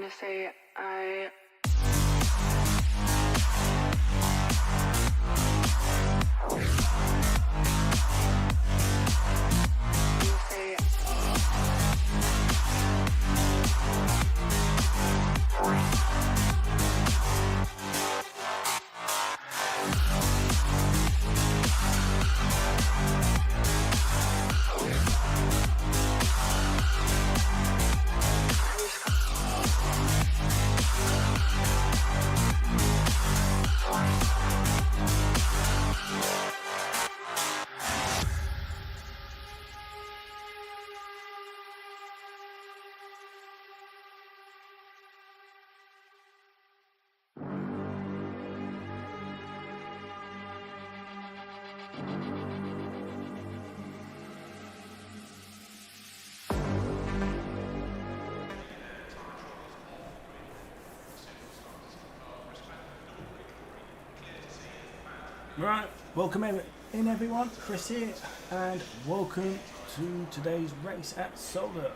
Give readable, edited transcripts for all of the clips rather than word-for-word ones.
to say I Right, welcome in everyone, Chris here, and welcome to today's race at Zolder.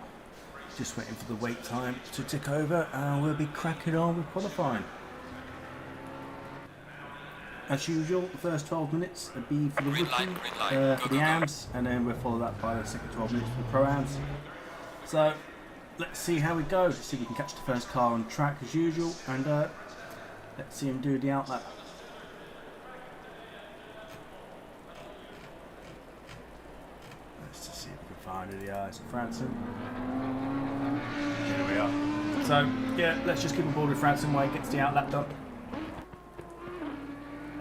Just waiting for the wait time to tick over and we'll be cracking on with qualifying. As usual, the first 12 minutes will be for the rookie, for the AMs, and then we'll follow that by the second 12 minutes for the Pro-Ams. So, let's see how we go, let's see if we can catch the first car on track as usual, and let's see him do the outlap. Find who the eyes of Franson. Here we are. So, yeah, let's just keep on board with Franson while he gets the outlap done.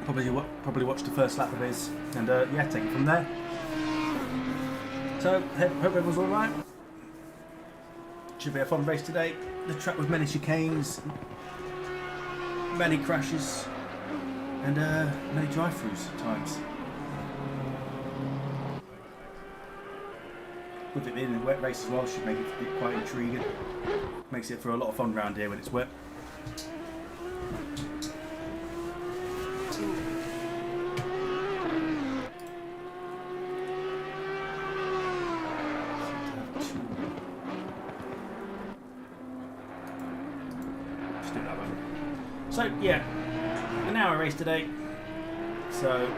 Probably watch the first lap of his, and yeah, take it from there. So, hope everyone's alright. Should be a fun race today. The track with many chicanes, many crashes, and many drive-throughs at times. With it being a wet race as well, should make it quite intriguing. Makes it for a lot of fun round here when it's wet. Just do that one. So yeah, an hour race today. So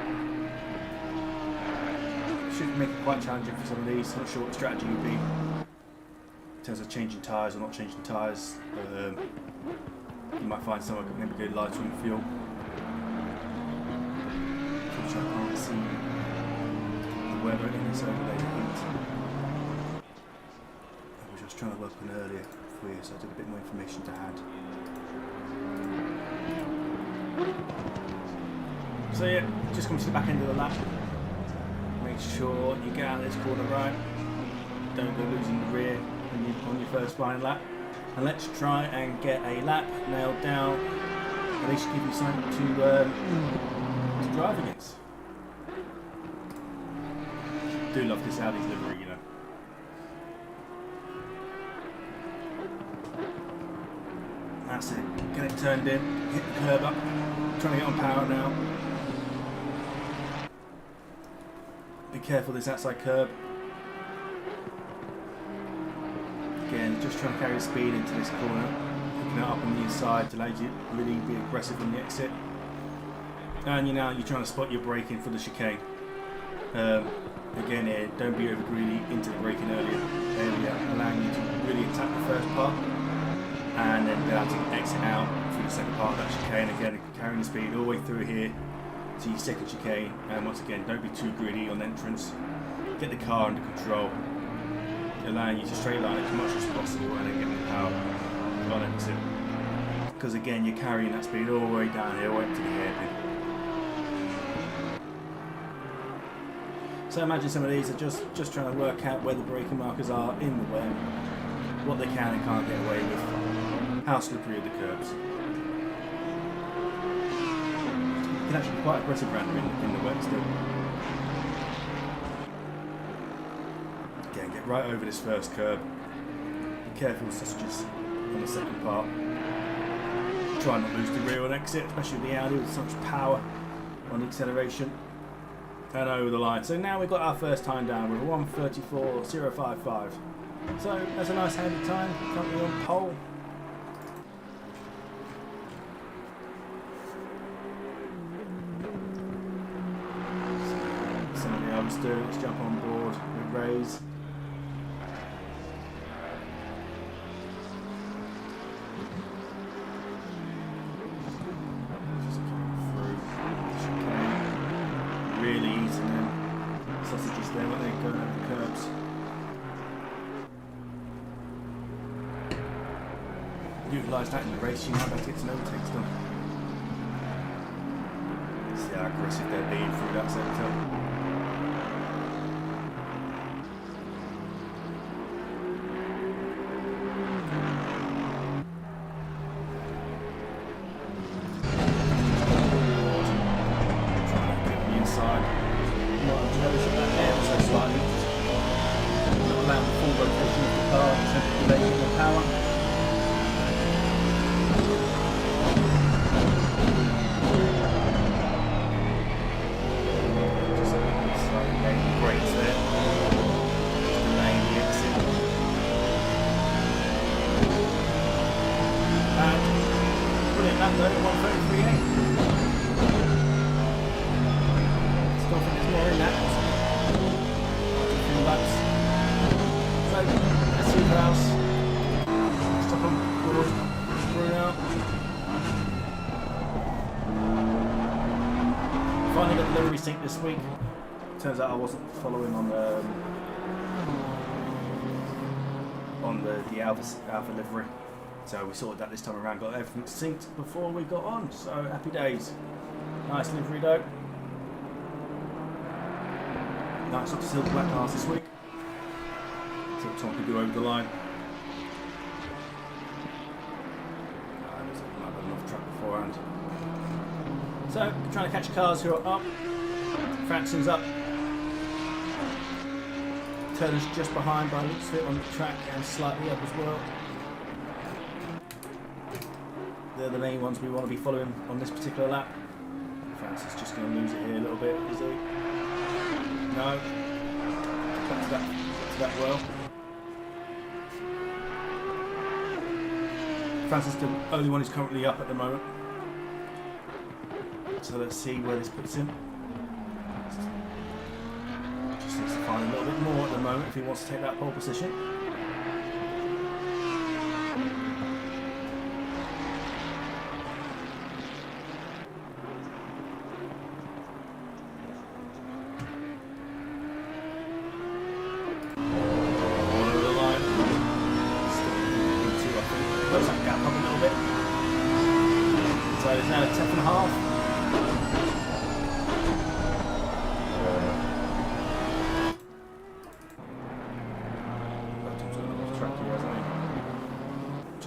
should make it quite challenging for some of these. I'm not sure what the strategy would be in terms of changing tyres or not changing tyres. You might find some maybe go lighter on fuel. Unfortunately, I can't see the weather in this overlay heat. I was just trying to work on earlier for you, so I did a bit more information to add. So yeah, just come to the back end of the lap. Make sure you get out of this corner right. Don't go losing the rear on your first flying lap. And let's try and get a lap nailed down. At least give you something to drive against. Do love this Audi's livery, you know. That's it. Get it turned in. Hit the curb up. Trying to get on power now. Be careful this outside curb. Again, just trying to carry the speed into this corner. Picking it up on the inside to allow you to really be aggressive on the exit. And you're trying to spot your braking for the chicane. Again here, don't be over greedy into the braking earlier. Allowing you to really attack the first part. And then be able to exit out through the second part of that chicane. Again, carrying the speed all the way through here to your second chicane, and once again, don't be too greedy on entrance. Get the car under control, allowing you to straight line it as much as possible, and then get the power on exit. Because again, you're carrying that speed all the way down here, all the way to the hairpin. So imagine some of these are just trying to work out where the braking markers are in the wet, what they can and can't get away with, how slippery are the curbs. Can actually be quite aggressive around in the wet still. Again, get right over this first curb. Be careful with sausages on the second part. Try not to lose the rear on exit, especially with the Audi with so much power on the acceleration. And over the line. So now we've got our first time down with a 1:34.055. So that's a nice handy time. Currently on pole. Melbourne's doing. Let's jump on board with Ray's. Just coming through. Chicane. Really easing them. Sausages there, weren't they? Going over the curbs. Utilise that in the race, you might have to get some overtakes done. See how aggressive they're being through that sector. Trying to get on the inside. Might have noticed that there so slightly. Not allowing the full rotation of the car, so delaying the power. Finally got the livery sync this week. Turns out I wasn't following on the Alpha livery, so we sorted that this time around. Got everything synced before we got on, so happy days. Nice livery though. Nice up to silver black cars this week. So Tom could go over the line. There's enough track beforehand. So, trying to catch cars who are up. Franson's up. Turner's just behind by the looks of it on the track and slightly up as well. They're the main ones we want to be following on this particular lap. Franson's just going to lose it here a little bit, is he? No. Back to that well. Franson's the only one who's currently up at the moment. So let's see where this puts him. Just needs to find a little bit more at the moment if he wants to take that pole position. Over the line. Still into, I think. Close that gap up a little bit. So it's now a 10.5.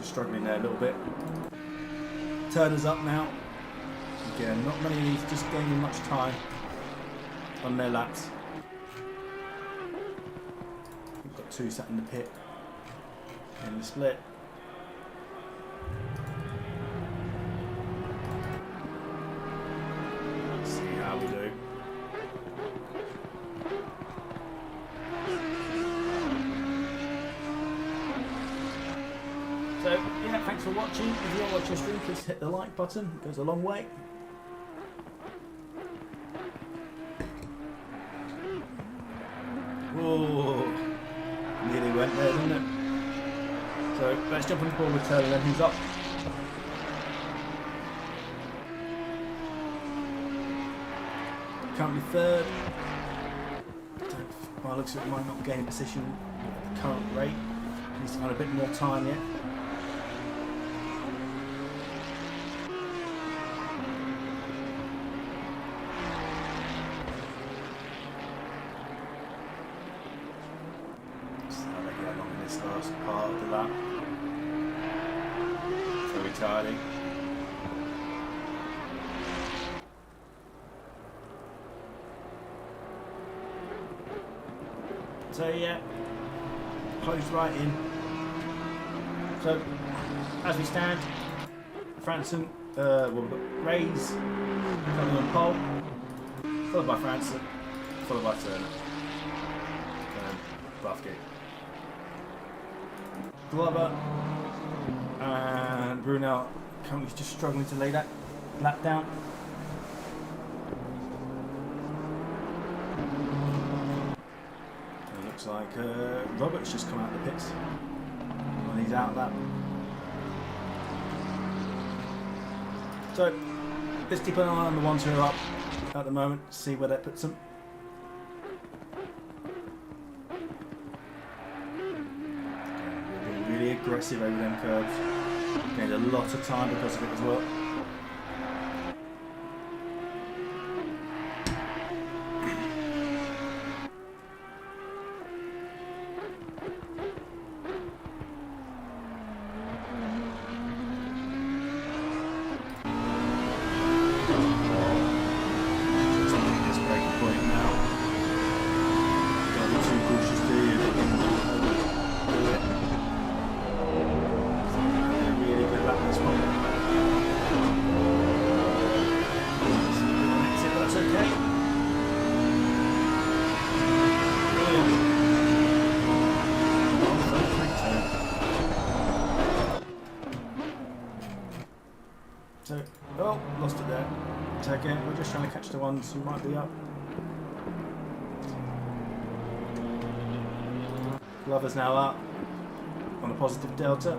Struggling there a little bit. Turner's up now. Again, not many of these just gaining much time on their laps. We've got two sat in the pit in the split. Let's see how we do. So, yeah, thanks for watching. If you are watching the stream, please hit the like button. It goes a long way. Whoa. Nearly went there, didn't it? So, let's jump on the board with Turner then, who's up. Currently third. By the looks of it, might not gain position at the current rate. Needs to find a bit more time yet. Last part of the lap. Very tidy. So yeah, closed right in. So as we stand, Franson, well, we've got Ray's coming on pole, followed by Franson, followed by Turner, and Buffgate. Glover and Brunel currently just struggling to lay that lap down. Looks like Robert's just come out of the pits on his out lap. So let's keep an eye on the ones who are up at the moment, see where that puts them. Being really aggressive over them curves. Gained a lot of time because of it as well. So, oh, lost it there. So again, we're just trying to catch the ones who might be up. Glover's now up on a positive delta.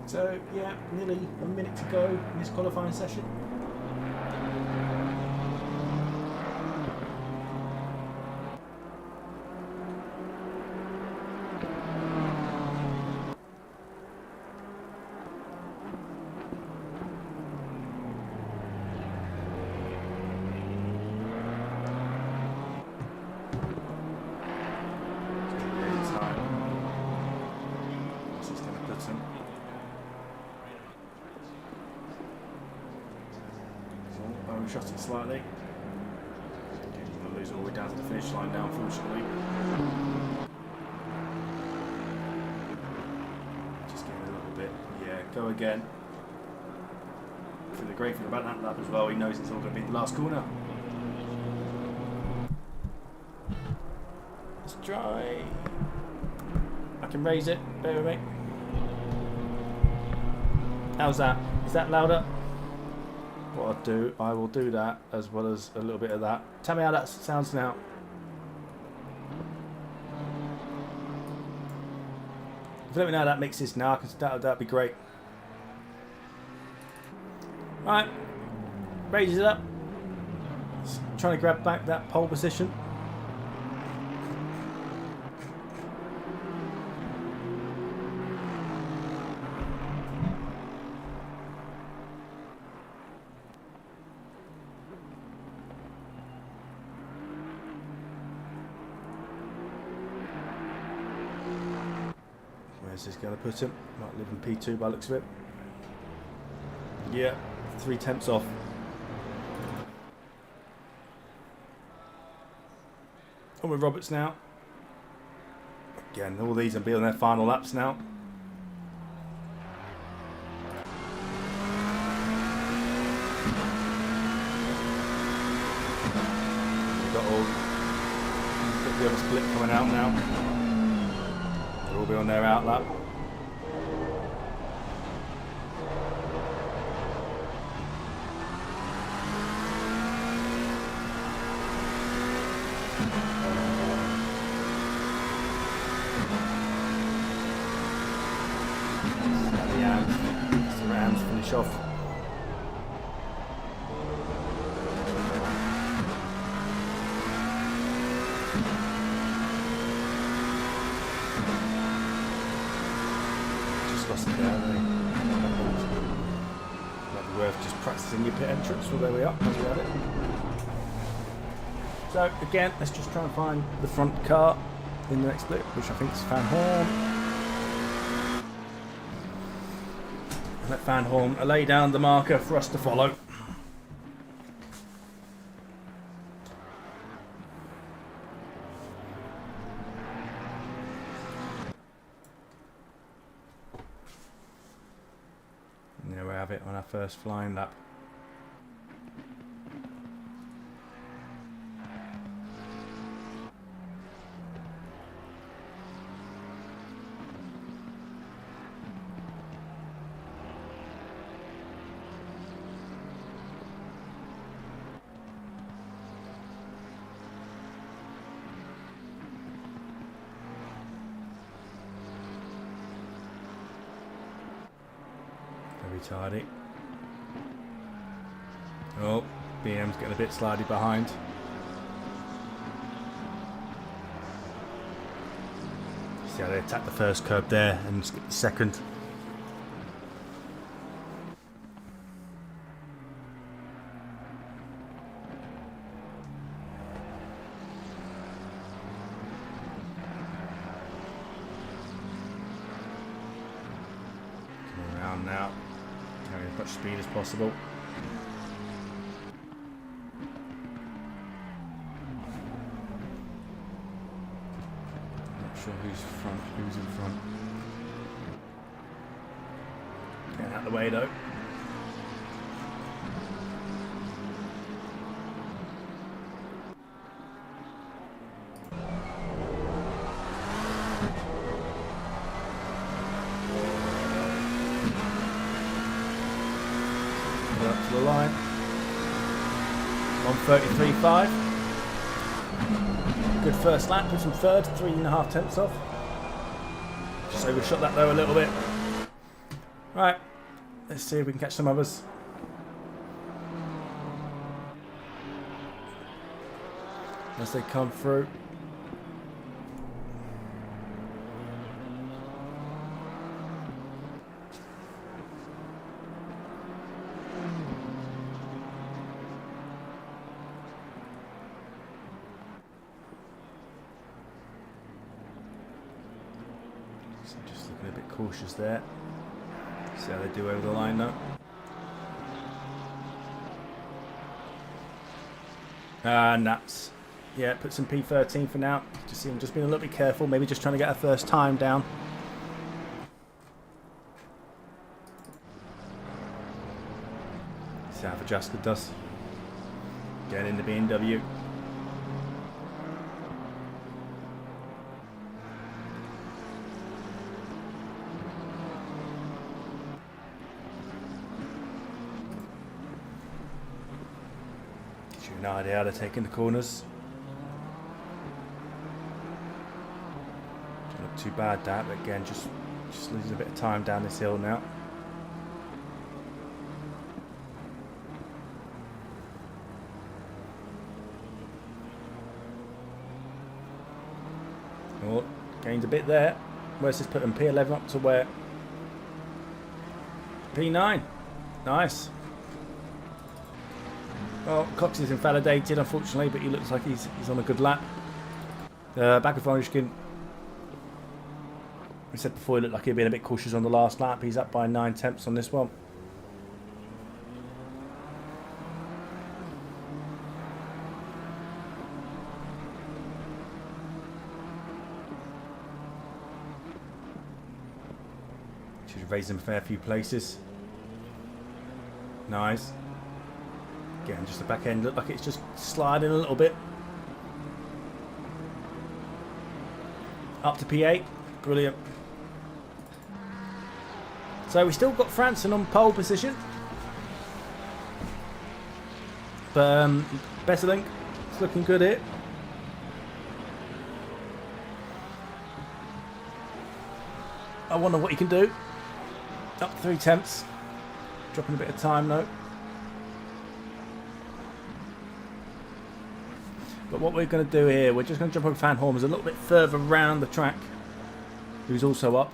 So yeah, nearly a minute to go in this qualifying session. Shot it slightly. He's going to lose all the way down to the finish line now, unfortunately. Just give it a little bit. Yeah, go again. I feel the great thing about that lap as well, he knows it's all going to be the last corner. Let's try. I can raise it, bear with me. How's that? Is that louder? What I'll do, I will do that as well as a little bit of that. Tell me how that sounds now. If you let me know how that mixes now, because that'd be great. Right, raises it up. Just trying to grab back that pole position. Where's this going to put him? Might live in P2 by the looks of it. Yeah, 3/10 off. On with Roberts now. Again, all these will be on their final laps now. We've got the other split coming out now. They'll all be on their out lap. The Rams finish off. Lost it there, really. Might be worth just practicing your pit entrance. Well, there we are, as we had it. So again, let's just try and find the front car in the next split, which I think is Van Horn. Let Van Horn lay down the marker for us to follow. And there we have it on our first flying lap. tidy. Oh, BM's getting a bit slightly behind. See how they attack the first curb there and skip the second. Come around now, carrying as much speed as possible. Sure who's front, who's in front. Getting out of the way though. Up to the line. 1:33.5. Good first lap, puts him third, 3.5 tenths off. Just overshot that though a little bit. Right, let's see if we can catch some others. As they come through. Just looking a bit cautious there. See how they do over the line though. Nuts. Yeah, put some P13 for now. Just being a little bit careful. Maybe just trying to get our first time down. See how Vajaska does. Getting in the BMW. No idea how they're taking the corners. Doesn't look too bad that, but again, just losing a bit of time down this hill now. Oh, gained a bit there. Where's this put him? P11 up to where? P9. Nice. Well, Cox is invalidated, unfortunately, but he looks like he's on a good lap. Back with Vonishkin. I said before, he looked like he'd been a bit cautious on the last lap. He's up by 9 tenths on this one. Should have raised him a fair few places. Nice. Again, just the back end looked like it's just sliding a little bit. Up to P8. Brilliant. So we still got Franson on pole position. But Besselink is looking good here. I wonder what he can do. Up 3 tenths. Dropping a bit of time though. But what we're going to do here, we're just going to jump on Van Hormers a little bit further around the track, who's also up,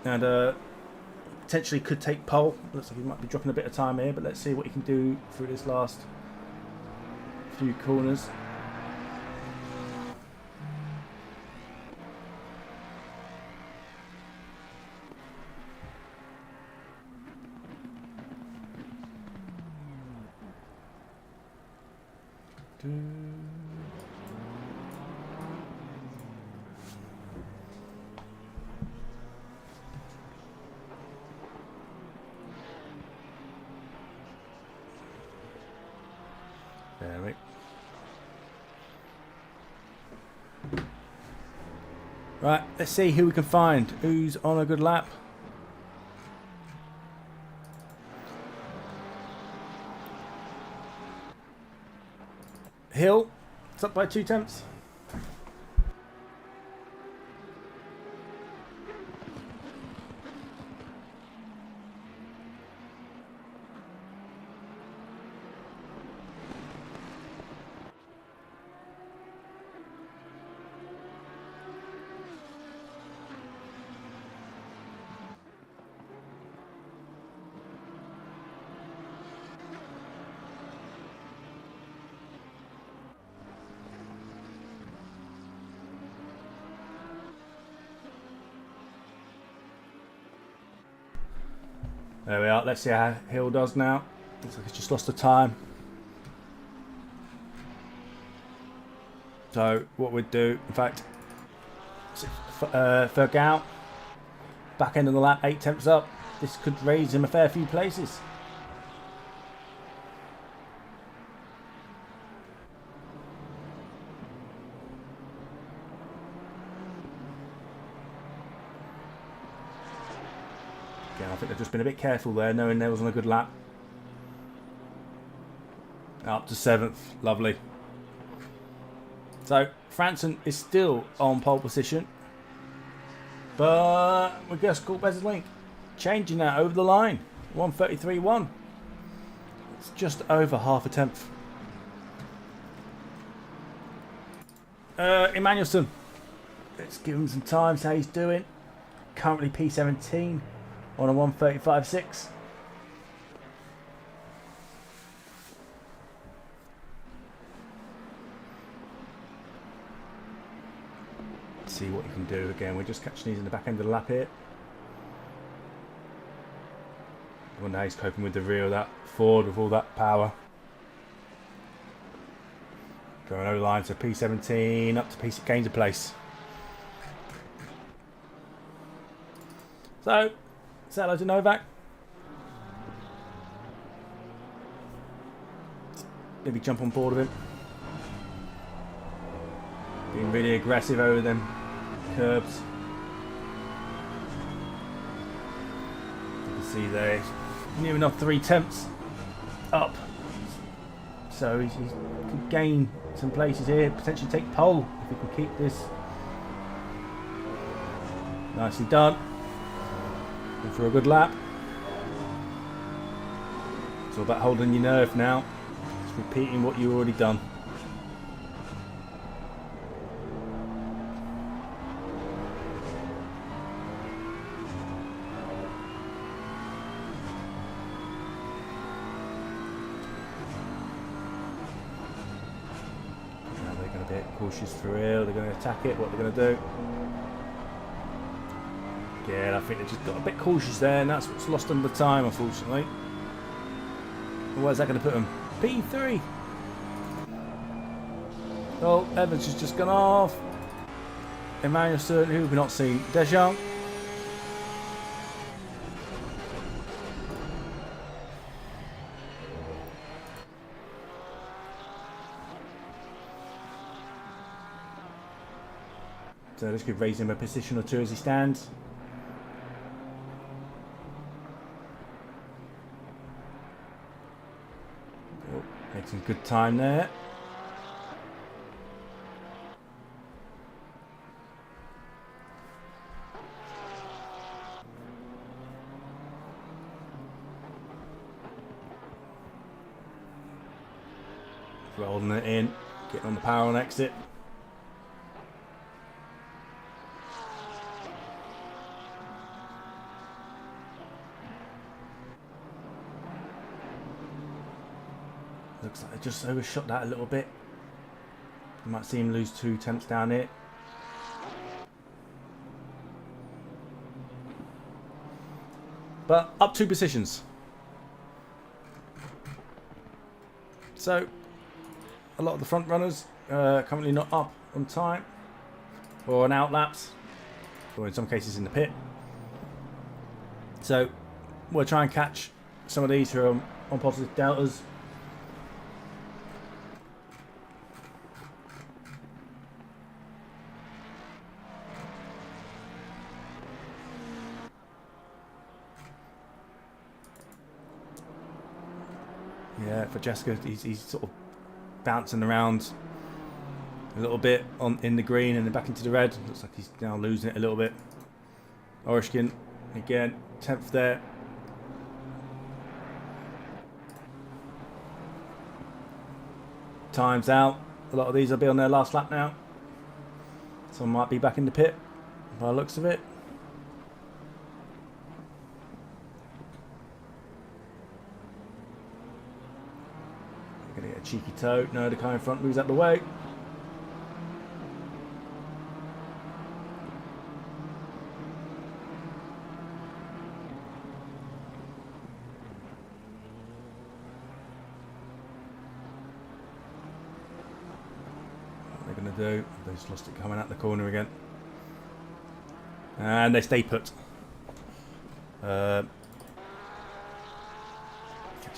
and potentially could take pole. Looks like he might be dropping a bit of time here, but let's see what he can do through this last few corners. There we go. Right, let's see who we can find. Who's on a good lap? Hill, it's up by 2 tenths. There we are. Let's see how Hill does now. Looks like he's just lost the time. So what we'd do, in fact, Ferg out. Back end of the lap, 8 tenths up. This could raise him a fair few places. Again, I think they've just been a bit careful there, knowing there wasn't a good lap. Up to 7th, lovely. So Franson is still on pole position, but we just caught Bez's link, changing that over the line. 1:33.1. It's just over half a tenth. Emmanuelson, let's give him some time. See how he's doing. Currently P17 on a 1:35.6. See what he can do. Again, we're just catching these in the back end of the lap here. I wonder how he's coping with the rear of that Ford with all that power. Going over the line to P17 up to P6, gains a place. So, say hello to Novak. Maybe jump on board with him. Being really aggressive over them curbs. You can see there, near enough 3 tenths up. So he can gain some places here, potentially take pole if he can keep this. Nicely done. And for a good lap. It's all about holding your nerve now. It's repeating what you've already done. Cautious for real, they're going to attack it, what they're going to do. Yeah, I think they just got a bit cautious there, and that's what's lost them the time, unfortunately. Where's that going to put them? P3! Oh, Evans has just gone off. Emmanuelson, who we've not seen. Deschamps. So this could raise him a position or two as he stands. Oh, made some good time there. Rolling it in, getting on the power on exit. Looks like I just overshot that a little bit. You might see him lose 2 tenths down here. But up 2 positions. So a lot of the front runners currently not up on time or on out laps, or in some cases in the pit. So we'll try and catch some of these who are on positive deltas. Yeah, for Jessica, he's sort of bouncing around a little bit in the green and then back into the red. Looks like he's now losing it a little bit. Orishkin, again, 10th there. Time's out. A lot of these will be on their last lap now. Some might be back in the pit by the looks of it. Gonna get a cheeky toe. No, the car in front moves out the way. do. They just lost it coming out the corner again. And they stay put. Catch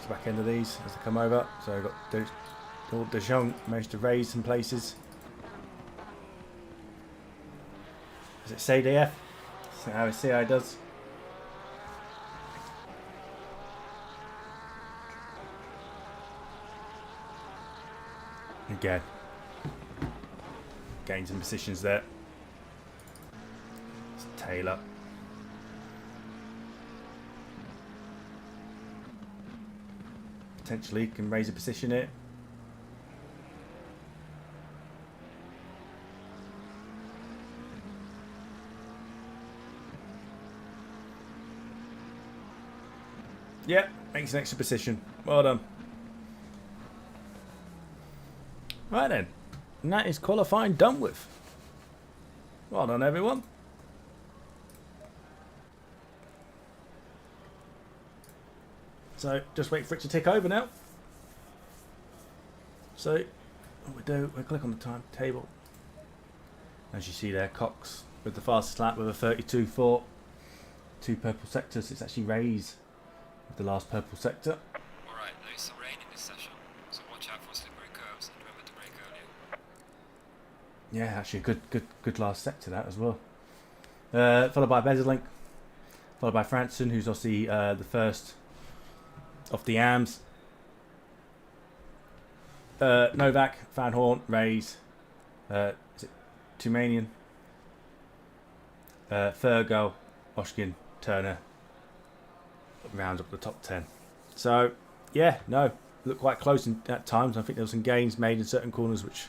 the back end of these as they come over. So we've got De Jong managed to raise some places. Does it say DF? See how it does. Again. Gain some positions there. It's Taylor. Potentially can raise a position here. Yep, makes an extra position. Well done. Right then, and that is qualifying done with. Well done, everyone. So just wait for it to tick over now. So what we do, we click on the timetable. As you see there, Cox with the fastest lap with a 32.4. 2 purple sectors. It's actually raised with the last purple sector. Alright, there is some rain in this session, so watch out for slippery curves and remember to brake earlier. Yeah, actually a good last sector that as well. Followed by Bezelink, followed by Franson, who's obviously the first off the AMs. Novak, Van Horn, Rays, is it Tumanian, Fergal, Oshkin, Turner, rounds up the top 10. So yeah, no, looked quite close at times. I think there were some gains made in certain corners, which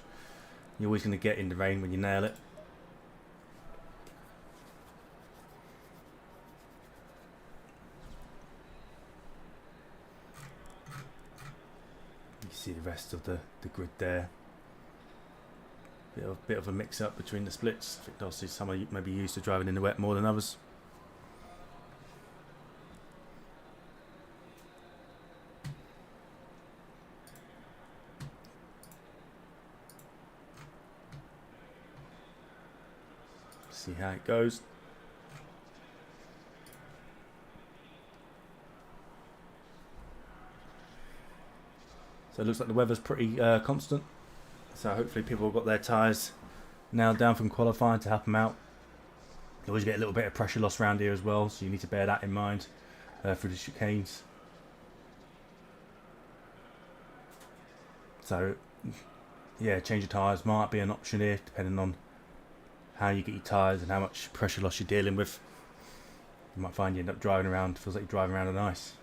you're always going to get in the rain when you nail it. You see the rest of the grid there. Bit of a mix up between the splits. I think obviously some of you may be used to driving in the wet more than others. See how it goes. So it looks like the weather's pretty constant. So hopefully people have got their tyres nailed down from qualifying to help them out. You always get a little bit of pressure loss around here as well, so you need to bear that in mind through the chicanes. So yeah, change of tyres might be an option here, depending on how you get your tyres and how much pressure loss you're dealing with. You might find you end up driving around, feels like you're driving around on ice.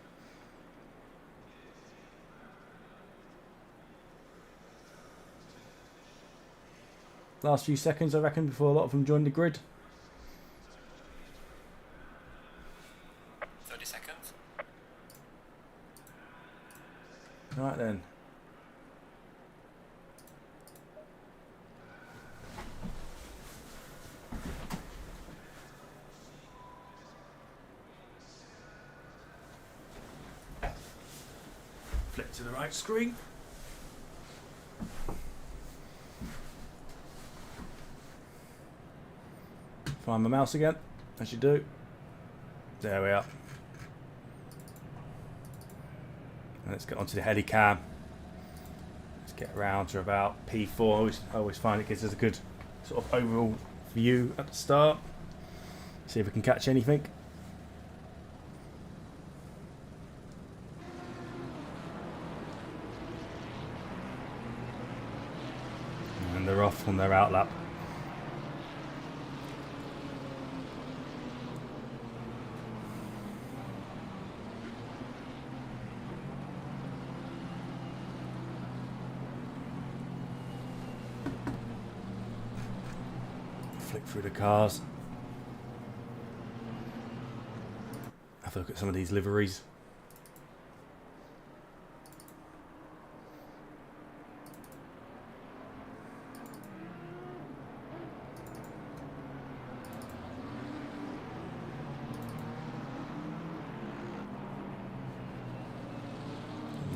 Last few seconds, I reckon, before a lot of them join the grid. 30 seconds. Right then. Flip to the right screen. Find my mouse again, as you do. There we are. And let's get onto the helicam. Let's get around to about P4. I always find it gives us a good sort of overall view at the start. See if we can catch anything. And they're off on their outlap. Flick through the cars. Have a look at some of these liveries.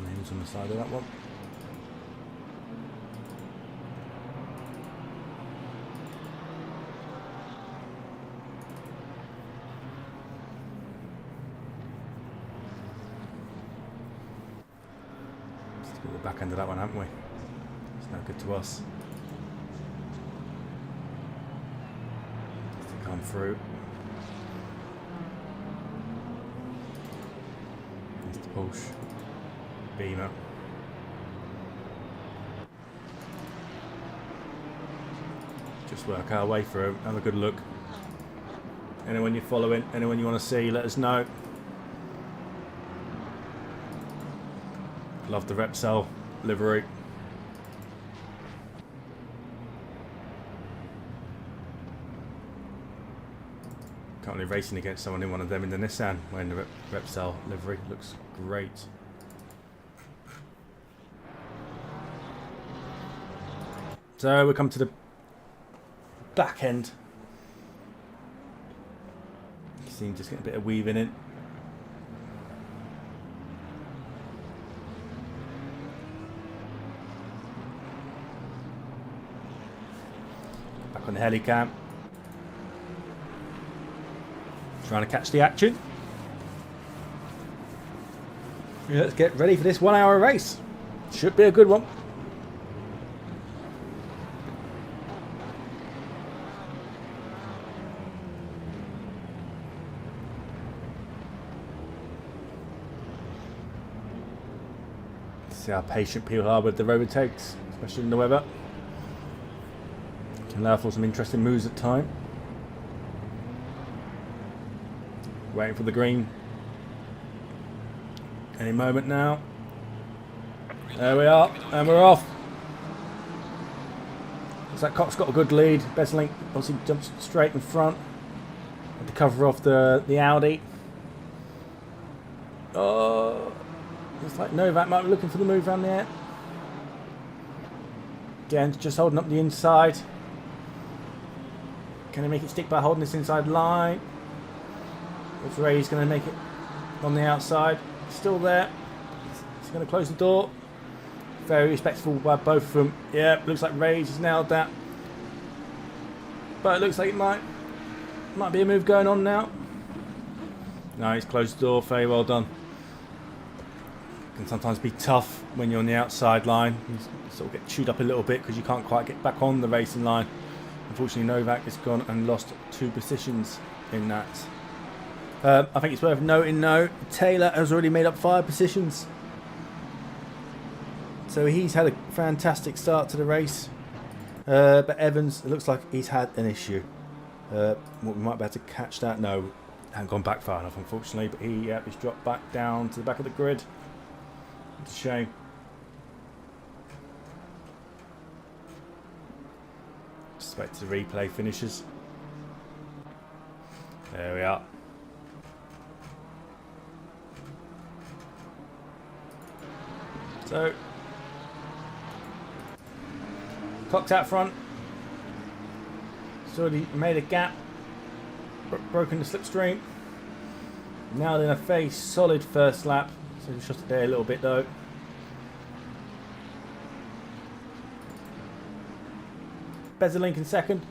Names on the side of that one. At the back end of that one, haven't we? It's no good to us. To come through. Mr. Porsche. Beamer. Just work our way through. Have a good look. Anyone you're following, anyone you want to see, let us know. Love the Repsol livery. Currently racing against someone in one of them in the Nissan wearing the Repsol livery. Looks great. So we come to the back end. You see, just getting a bit of weaving in. Back on the helicam. Trying to catch the action. Let's get ready for this 1 hour race. Should be a good one. See how patient people are with the overtakes, especially in the weather. Can allow for some interesting moves at time. Waiting for the green. Any moment now. There we are, and we're off. Looks like Cox got a good lead. Beslink obviously jumps straight in front. Had to cover off the Audi. Oh, looks like Novak might be looking for the move around there. Again, just holding up the inside. Can he make it stick by holding this inside line? If Ray's going to make it on the outside, still there. He's going to close the door. Very respectful by both of them. Yeah, looks like Ray's has nailed that. But it looks like it might be a move going on now. No, he's closed the door. Very well done. Can sometimes be tough when you're on the outside line. You sort of get chewed up a little bit because you can't quite get back on the racing line. Unfortunately, Novak has gone and lost 2 positions in that. I think it's worth noting now, Taylor has already made up 5 positions. So he's had a fantastic start to the race. But Evans, it looks like he's had an issue. We might be able to catch that. No, hasn't gone back far enough, unfortunately. But he's dropped back down to the back of the grid. It's a shame. Just wait till the replay finishes. There we are. So, Cox out front. So he made a gap, broken the slipstream. Now in a very solid first lap. So he shot it there a little bit though. Bezelink in second.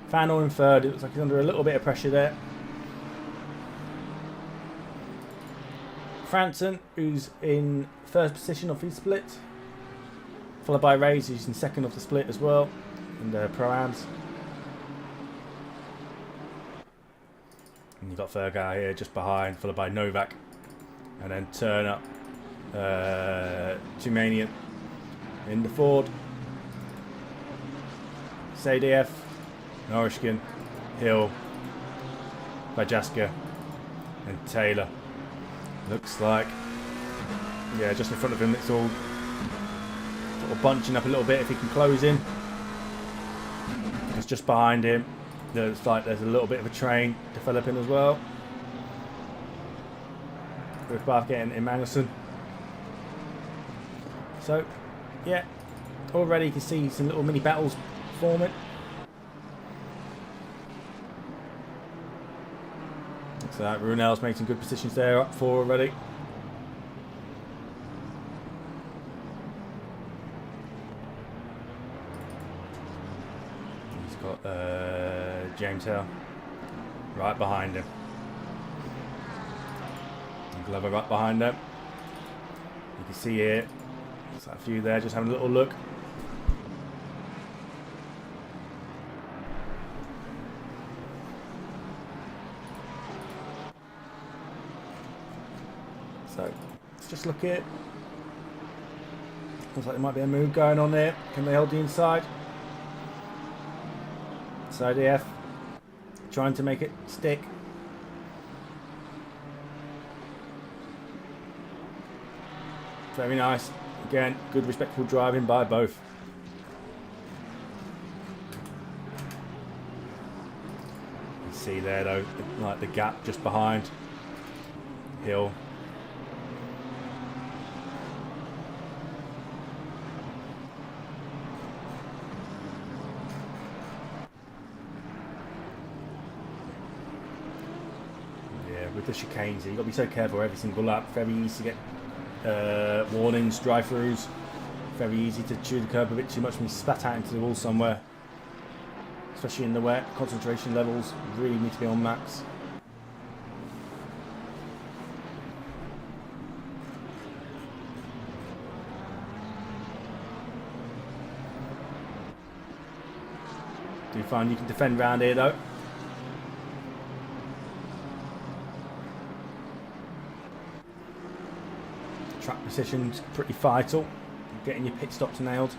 Fannel in third. It looks like he's under a little bit of pressure there. Franson, who's in first position of his split, followed by Reyes, who's in second of the split as well, in the Pro-Ams. And you've got Fergar here just behind, followed by Novak, and then Turner, Tumanian in the Ford, Sadiev, Norishkin, Hill, Vajaska, and Taylor. Looks like, yeah, just in front of him, it's all sort of bunching up a little bit if he can close in. It's just behind him. Looks like there's a little bit of a train developing as well. With Bath getting Emmanuelson. So, yeah, already you can see some little mini battles forming. So Runel's made some good positions there, up 4 already. He's got James Hill right behind him. And Glover right behind him. You can see here, there's a few there, just having a little look. So let's just look here. Looks like there might be a move going on there. Can they hold the inside? Side EF, trying to make it stick. Very nice. Again, good respectful driving by both. You can see there though, like the gap just behind Hill. With the chicanes, you've got to be so careful every single lap. Very easy to get warnings, drive-throughs. Very easy to chew the curb a bit too much and be spat out into the wall somewhere. Especially in the wet, concentration levels really need to be on max. Do find you can defend round here though. Track position's pretty vital. Getting your pit stops nailed.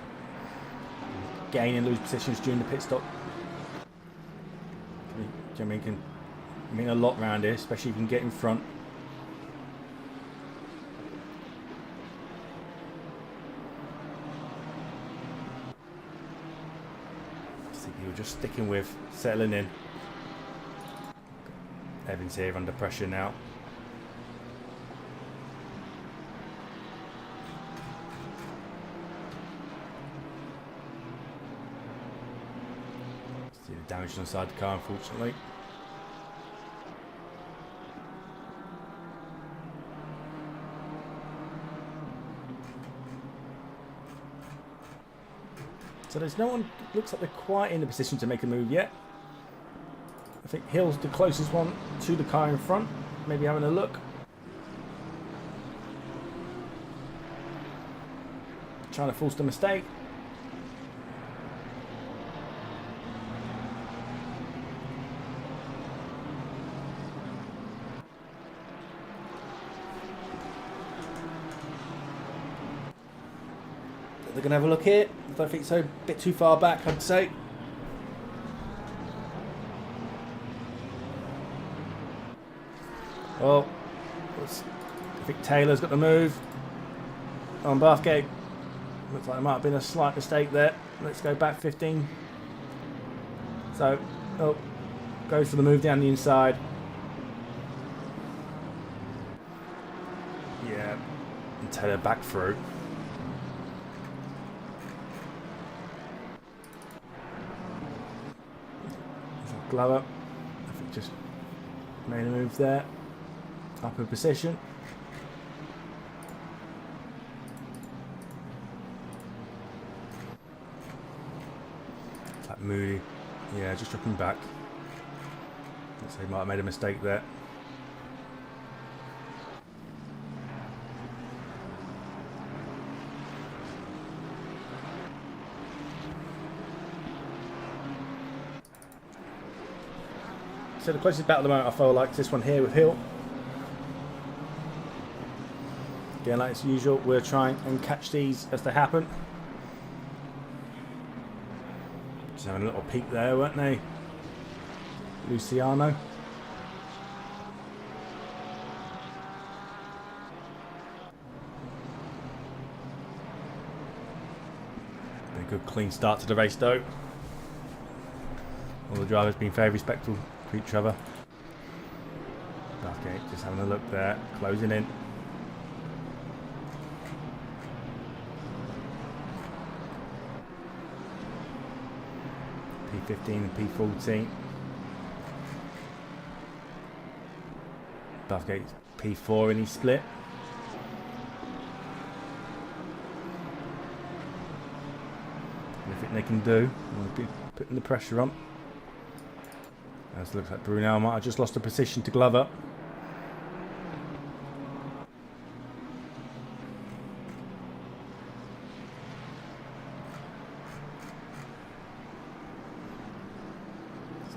Gain and lose positions during the pit stop. Generally can mean a lot round here, especially if you can get in front. You're just sticking with, settling in. Evans here under pressure now. See the damage inside the car, unfortunately. So there's no one, looks like they're quite in the position to make a move yet. I think Hill's the closest one to the car in front. Maybe having a look. Trying to force the mistake. They're going to have a look here. I don't think so. A bit too far back, I'd say. Well, I think Taylor's got the move on Bathgate. Looks like there might have been a slight mistake there. Let's go back 15. So, goes for the move down the inside. Yeah, and Taylor back through. Glover, I think just made a move there. Upper position. That Moody, yeah, just dropping back. Looks like he might have made a mistake there. So the closest battle at the moment I feel like is this one here with Hill. Again, like as usual, we'll try and catch these as they happen. Just having a little peek there, weren't they? Luciano. Been a good clean start to the race though. All the drivers being very respectful to each other. Okay, just having a look there, closing in. P15 and P14. Bathgate P4 in his split. Anything they can do, we'll be putting the pressure on. As looks like Brunel might have just lost a position to Glover.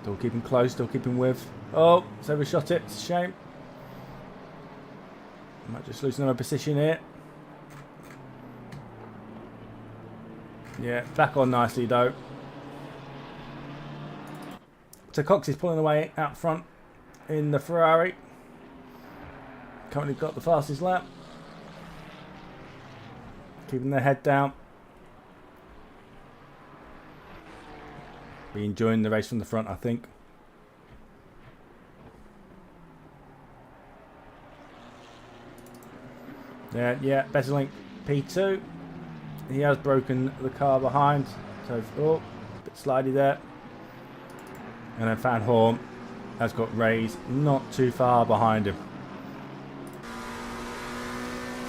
Still keeping close, still keeping with. Oh, it's overshot it. It's a shame. Might just lose another position here. Yeah, back on nicely though. So Cox is pulling away out front in the Ferrari. Currently got the fastest lap. Keeping their head down. Be enjoying the race from the front, I think. Yeah, Bezzelink P2. He has broken the car behind, so oh, a bit slidey there. And then Van Horn has got Ray's not too far behind him.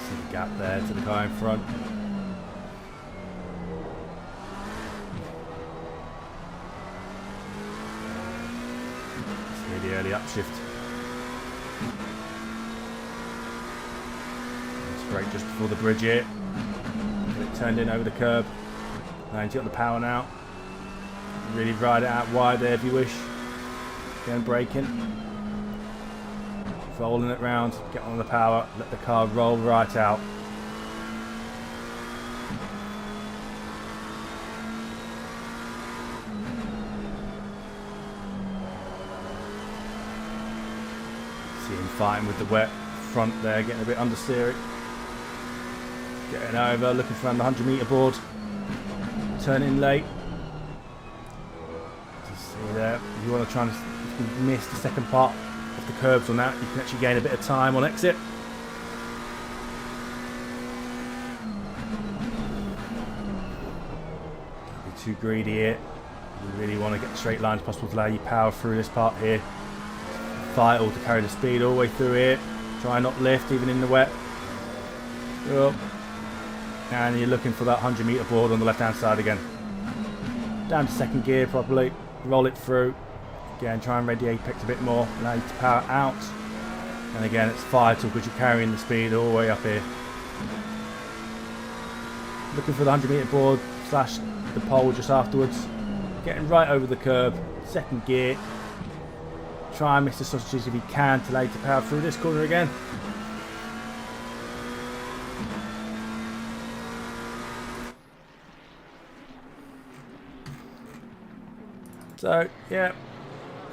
See the gap there to the car in front. See the early upshift. Brake just before the bridge here. Get it turned in over the curb. And you got the power now. Really ride it out wide there if you wish. Again, braking. Rolling it round. Get on the power. Let the car roll right out. See him fighting with the wet front there, getting a bit understeering. Getting over, looking for around the 100 metre board. Turning late. You see there, if you want to try and miss the second part of the curbs on that, you can actually gain a bit of time on exit. Don't be too greedy here. You really want to get the straight line as possible to allow you power through this part here. Vital to carry the speed all the way through here. Try not lift even in the wet. Up. And you're looking for that 100 metre board on the left hand side again. Down to second gear properly. Roll it through. Again, try and read the apex a bit more. Allow you to power out. And again, it's vital because you're carrying the speed all the way up here. Looking for the 100 metre board / the pole just afterwards. Getting right over the curb. Second gear. Try and miss the sausages if you can to allow you to power through this corner again. So yeah,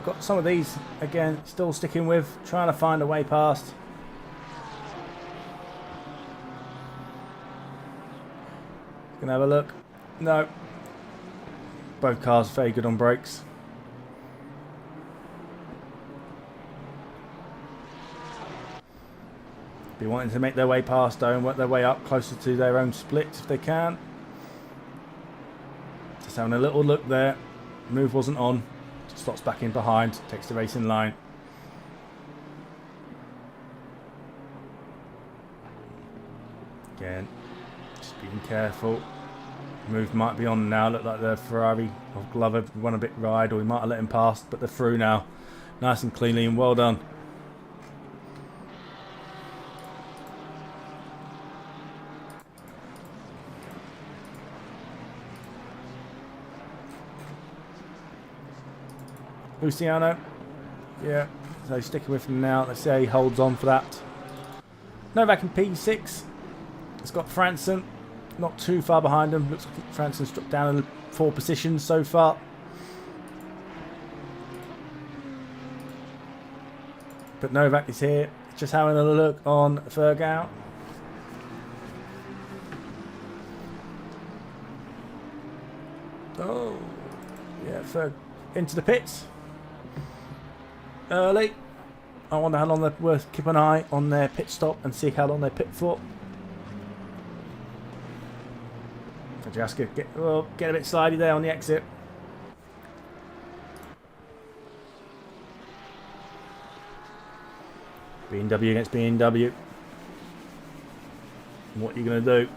got some of these again still sticking with, trying to find a way past. Gonna have a look. No, both cars very good on brakes. Be wanting to make their way past though and work their way up closer to their own splits if they can. Just having a little look there. Move wasn't on. Slots back in behind. Takes the race in line. Again, just being careful. Move might be on now. Look like the Ferrari of Glover won a bit ride, or we might have let him past, but they're through now. Nice and cleanly, and well done. Luciano, yeah, so sticking with him now. Let's see how he holds on for that. Novak in P6. It's got Franson not too far behind him. Looks like Franson's dropped down in 4 positions so far. But Novak is here, just having a look on Fergal. Oh, yeah, Ferg into the pits. Early. I wonder how long they're worth. Keep an eye on their pit stop and see how long they pit for. Francesca get a bit slidey there on the exit. BMW against BMW. What are you going to do?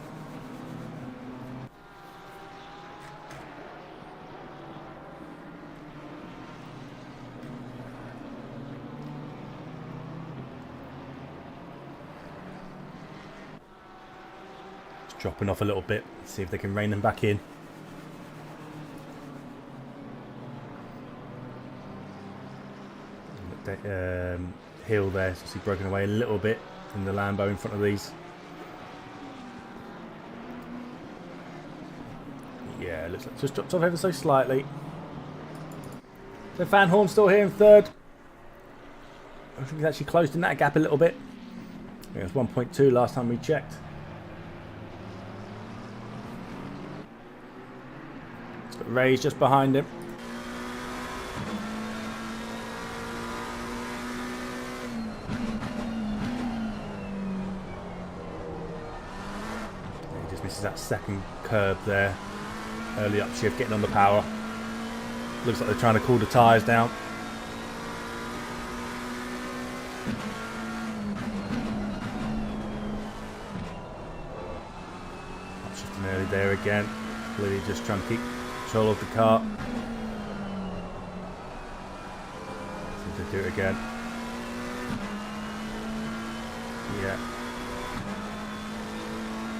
Dropping off a little bit, see if they can rein them back in. hill there. So he's broken away a little bit in the Lambo in front of these. Yeah, looks like just dropped off ever so slightly. So Van Horn still here in third. I think he's actually closed in that gap a little bit. It was 1.2 last time we checked. It's got Ray's just behind him. He just misses that second curb there. Early upshift, getting on the power. Looks like they're trying to cool the tyres down. Upshifting early there again. Clearly just trying to keep control of the car. Seems to do it again. Yeah.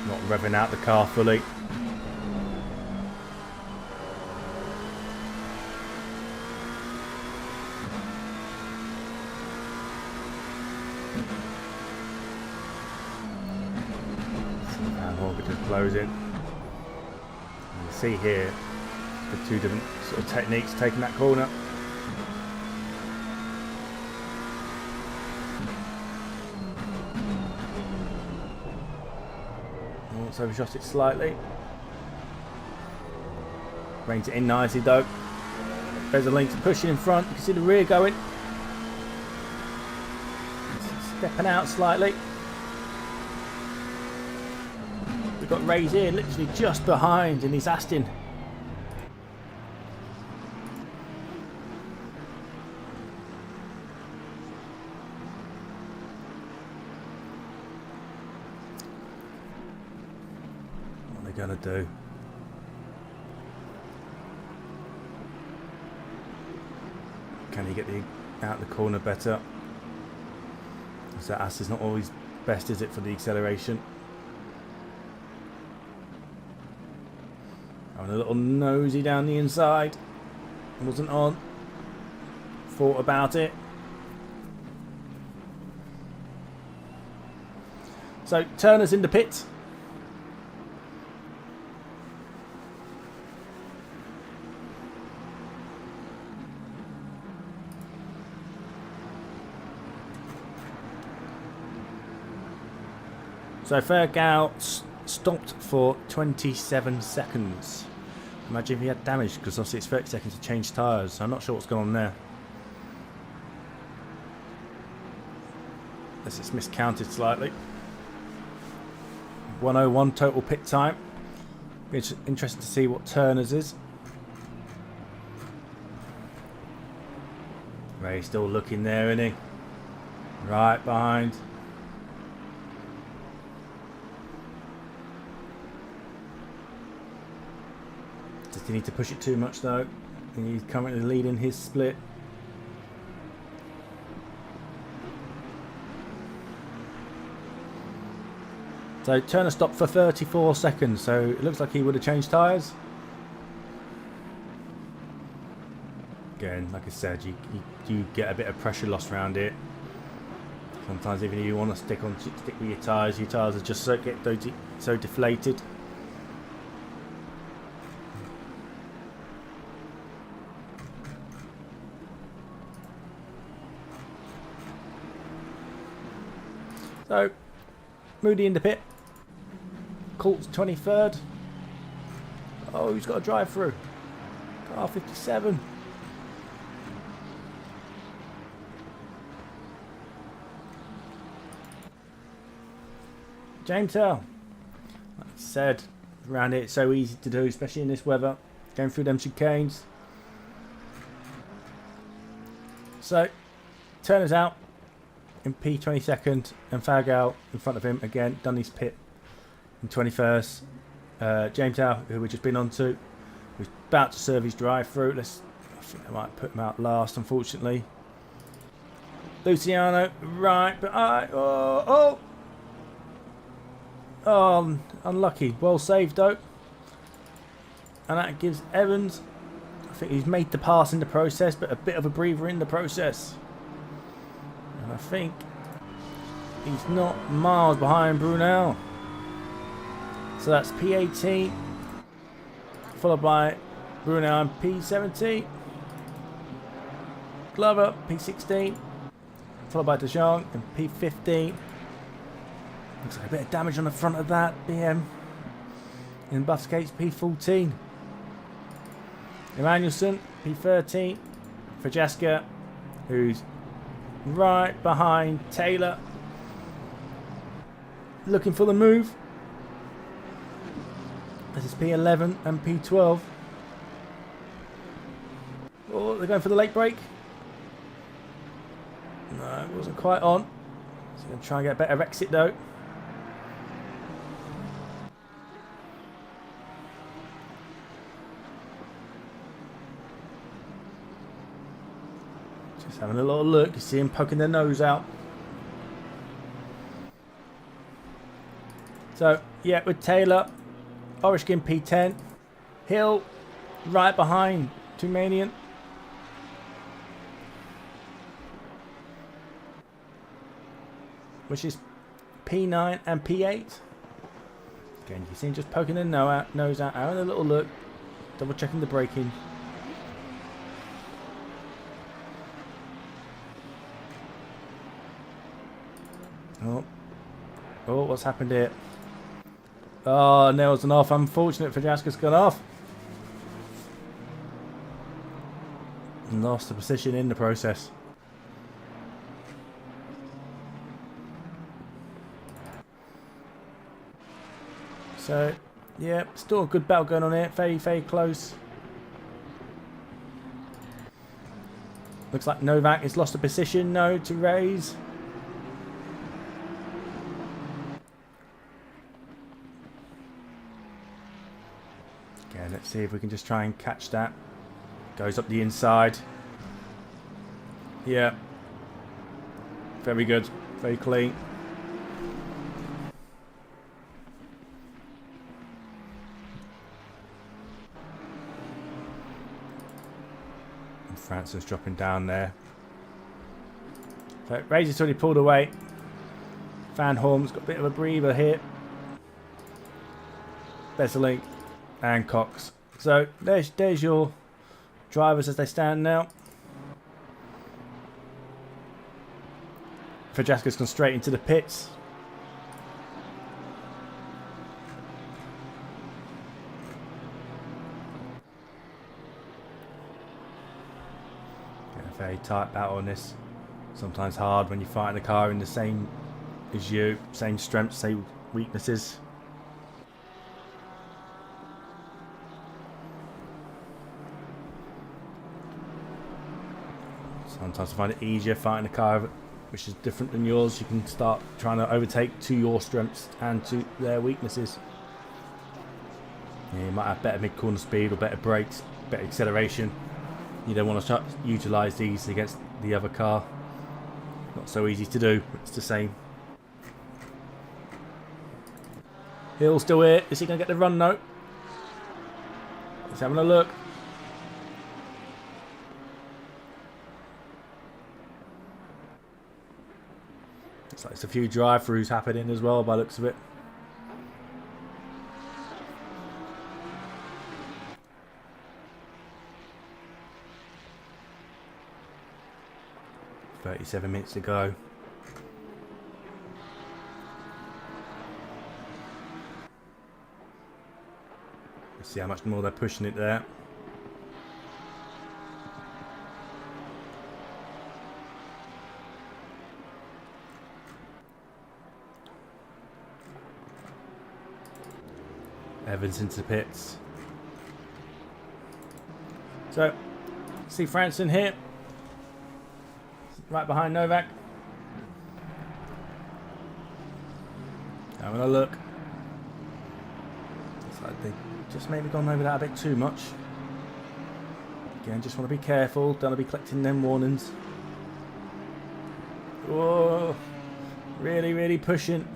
Not revving out the car fully. Closing. You see here the two different sort of techniques taking that corner. Also overshot it slightly. Reins it in nicely though. There's a Lynx pushing in front. You can see the rear going. Stepping out slightly. We've got Ray's here literally just behind in his Aston. What are they going to do? Can he get out the corner better? So Aston's not always best, is it, for the acceleration? Having a little nosy down the inside. Wasn't on. Thought about it. So Turner's in the pit. So Fergal stopped for 27 seconds. Imagine if he had damage, because obviously it's 30 seconds to change tyres. So I'm not sure what's going on there. This is miscounted slightly. 101 total pit time. It's interesting to see what Turner's is. Ray's still looking there, isn't he? Right behind. Does he need to push it too much though? He's currently leading his split. So Turner stopped for 34 seconds, so it looks like he would have changed tyres. Again, like I said, you get a bit of pressure loss around it. Sometimes even if you want to stick with your tyres are just so deflated. So, Moody in the pit. Colt's 23rd. Oh, he's got a drive through. Car 57. James Hill. Like I said, around here it's so easy to do, especially in this weather. Going through them chicanes. So, Turner's out in P22nd, and Fergal in front of him again, done his pit in 21st. James Howe, who we've just been on to, was about to serve his drive through. I think they might put him out last, unfortunately. Luciano, right, but unlucky. Well saved though, and that gives Evans. I think he's made the pass in the process, but a bit of a breather in the process. I think he's not miles behind Brunel. So that's P18, followed by Brunel and P17. Glover, P16, followed by De Jong and P15. Looks like a bit of damage on the front of that BM. In Buffskate's P14. Emanuelson, P13. Frajaska, who's right behind Taylor. Looking for the move. This is P11 and P12. Oh, they're going for the late break. No, it wasn't quite on. So going to try and get a better exit though. Just having a little look. You see him poking their nose out. So, yeah, with Taylor, Orishkin P10, Hill right behind Tumanian. Which is P9 and P8. Again, you see him just poking their nose out, having a little look, double checking the braking. Oh, what's happened here? Oh, nails off. Unfortunate for Jaska's gone off. And lost the position in the process. So, yeah, still a good battle going on here. Very, very close. Looks like Novak has lost a position now to raise. Okay, let's see if we can just try and catch that. Goes up the inside. Yeah. Very good. Very clean. Francis dropping down there. So Razor's already pulled away. Van Horn's got a bit of a breather here. Besselink and Cox. So there's your drivers as they stand now. Frajaska's gone straight into the pits. Very tight battle on this. Sometimes hard when you fight in a car in the same as you, same strengths, same weaknesses. Sometimes I find it easier fighting a car which is different than yours. You can start trying to overtake to your strengths and to their weaknesses. Yeah, you might have better mid-corner speed or better brakes, better acceleration. You don't want to utilise these against the other car. Not so easy to do, but it's the same. Hill's still here. Is he going to get the run though? He's having a look. Looks like there's a few drive-throughs happening as well by the looks of it. .37 minutes to go. Let's see how much more they're pushing it there. Evans into the pits. So, see Franson here. Right behind Novak. Having a look. Looks like they've just maybe gone over that a bit too much. Again, just want to be careful. Don't want to be collecting them warnings. Whoa. Really, really pushing.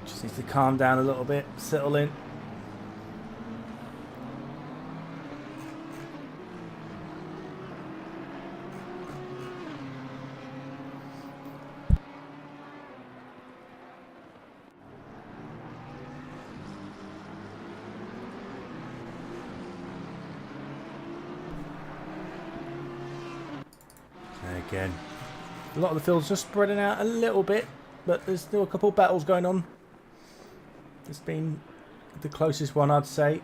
Just needs to calm down a little bit. Settle in. Again, a lot of the field's just spreading out a little bit, but there's still a couple of battles going on. It's been the closest one, I'd say.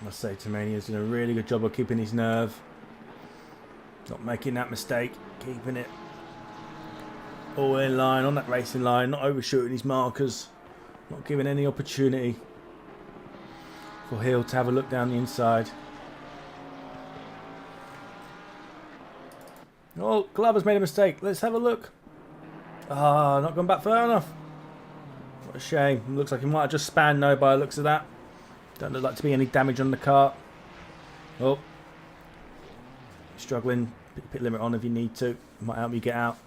I must say, Tamania's doing a really good job of keeping his nerve. Not making that mistake, keeping it all in line, on that racing line, not overshooting his markers, not giving any opportunity for Hill to have a look down the inside. Oh, Glover's made a mistake. Let's have a look. Ah, not gone back far enough. What a shame. Looks like he might have just spanned no by the looks of that. Don't look like to be any damage on the car. Oh. Struggling. Pit limit on if you need to. Might help you get out.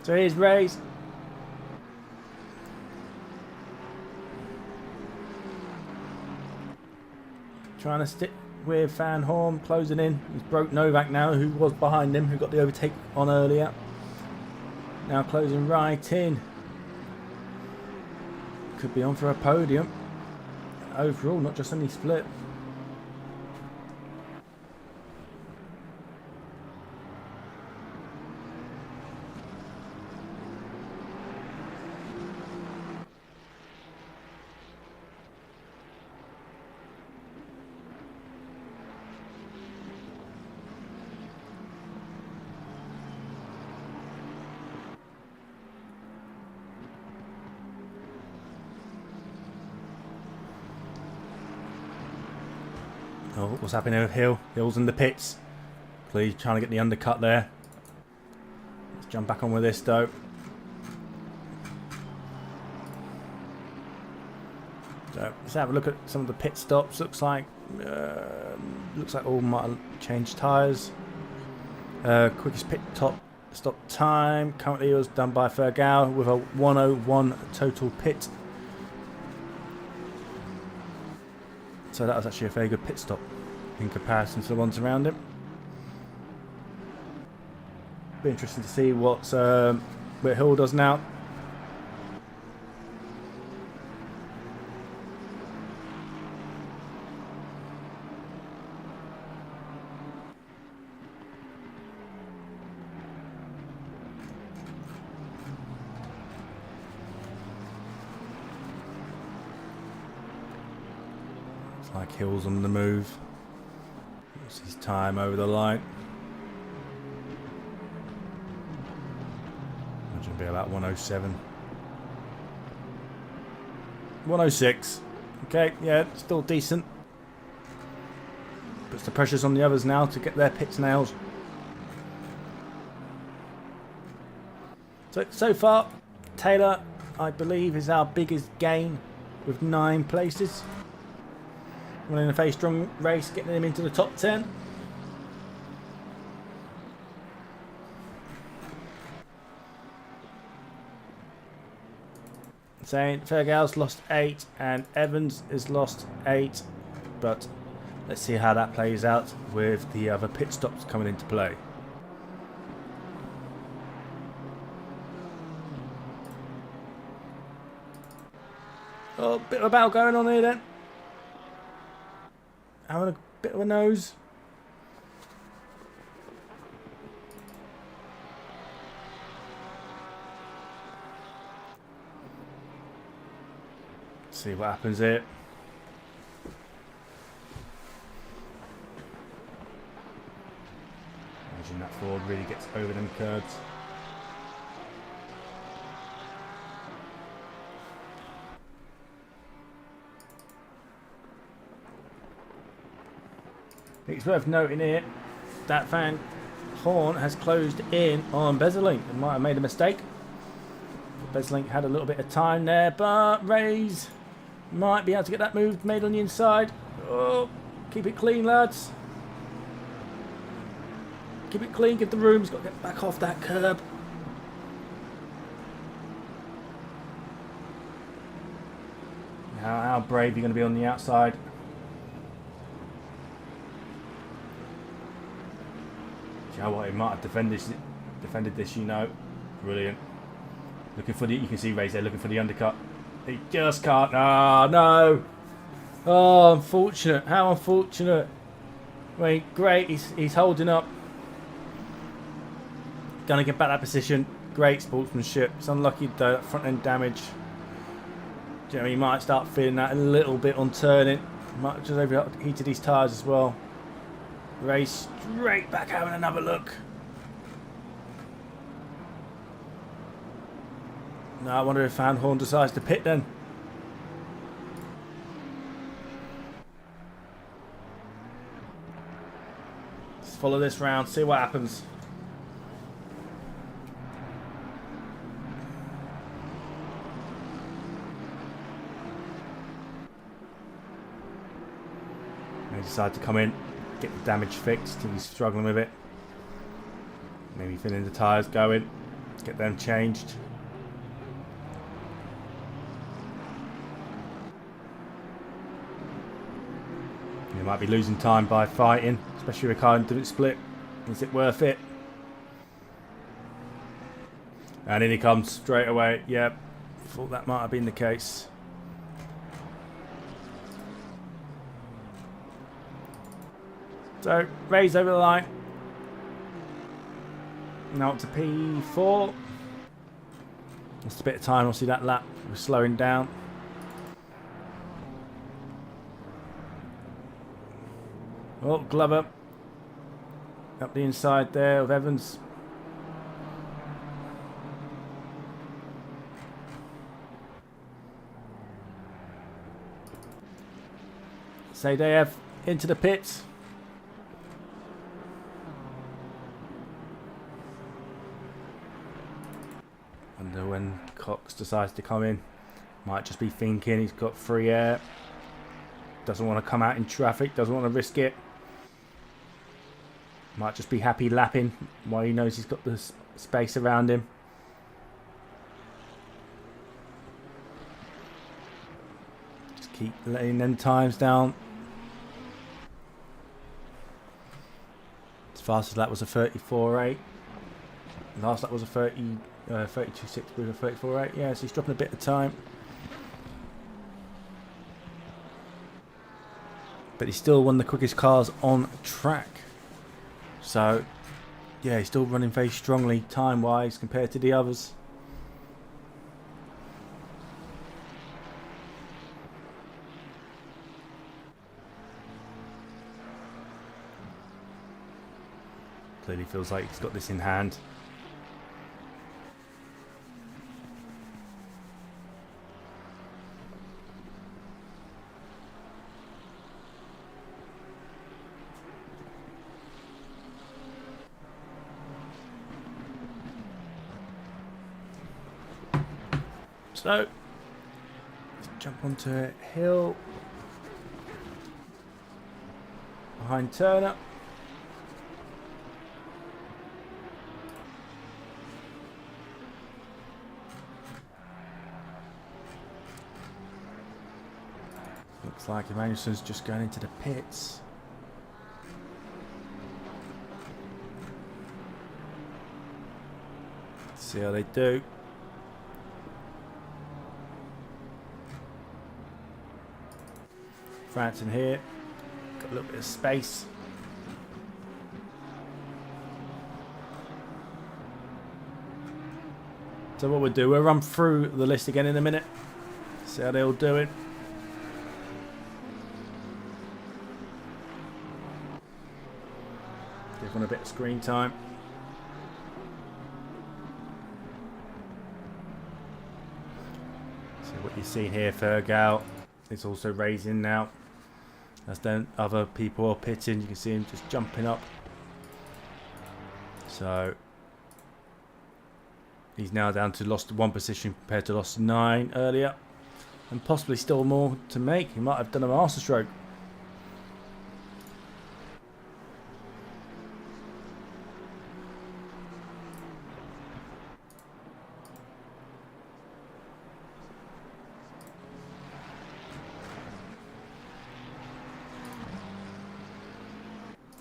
So here's Ray's. Trying to stick with Van Horn, closing in. He's broke Novak now, who was behind him, who got the overtake on earlier. Now closing right in. Could be on for a podium. Overall, not just any split. Oh, what's happening with Hill? Hill's in the pits. Please, trying to get the undercut there. Let's jump back on with this though. So let's have a look at some of the pit stops. Looks like all might have changed tyres. Quickest pit stop time currently was done by Fergal with a 1:01 total pit. So that was actually a very good pit stop in comparison to the ones around him. Be interesting to see what Hill does now. Like Hill's on the move. What's his time over the line? Imagine it'll be about 1:07. 1:06. Okay, yeah, still decent. Puts the pressures on the others now to get their pit nails. So far, Taylor, I believe, is our biggest gain with 9 places. Running a very strong race, getting him into the top 10. Saying Fergal's lost 8 and Evans has lost 8, but let's see how that plays out with the other pit stops coming into play. Oh, bit of a battle going on here then. Having a bit of a nose. See what happens here. Imagine that Ford really gets over them curbs. It's worth noting here that Van Horn has closed in on Bezelink. It might have made a mistake. Bezelink had a little bit of time there, but Rays might be able to get that move made on the inside. Oh, keep it clean, lads. Keep it clean, give the room. He's got to get back off that curb. How brave are you going to be on the outside? You know what, he might have defended this, you know. Brilliant. Looking for the, you can see Ray's there looking for the undercut. He just can't. Oh, no. Oh, unfortunate. How unfortunate. I mean, great. He's holding up. Gonna get back that position. Great sportsmanship. It's unlucky though, that front end damage. You know, he might start feeling that a little bit on turning. Might have just overheated his tyres as well. Race straight back having another look. Now I wonder if Van Horn decides to pit then. Let's follow this round, see what happens. They decide to come in, get the damage fixed if he's struggling with it. Maybe filling the tyres going, get them changed. You might be losing time by fighting, especially if a car didn't split. Is it worth it? And in he comes straight away. Yep, thought that might have been the case. So, raise over the line. Now up to P4. Just a bit of time, we'll see that lap. We're slowing down. Oh, Glover. Up the inside there of Evans. Saydeev into the pits. Wonder when Cox decides to come in. Might just be thinking he's got free air. Doesn't want to come out in traffic. Doesn't want to risk it. Might just be happy lapping while he knows he's got the space around him. Just keep letting them times down. As fast as that was a 34.8. Last that was a 32.6 with a 34.8. Yeah, so he's dropping a bit of time. But he's still one of the quickest cars on track. So, yeah, he's still running very strongly time-wise compared to the others. Clearly feels like he's got this in hand. So, let's jump onto a hill behind Turner. Looks like Emmanuelson's just going into the pits. Let's see how they do. France in here, got a little bit of space. So what we'll do, we'll run through the list again in a minute, see how they're all doing. Give one a bit of screen time. So what you're seeing here, Fergal, it's also raising now. As then other people are pitting, you can see him just jumping up. So he's now down to lost 1 position compared to lost 9 earlier, and possibly still more to make. He might have done a masterstroke.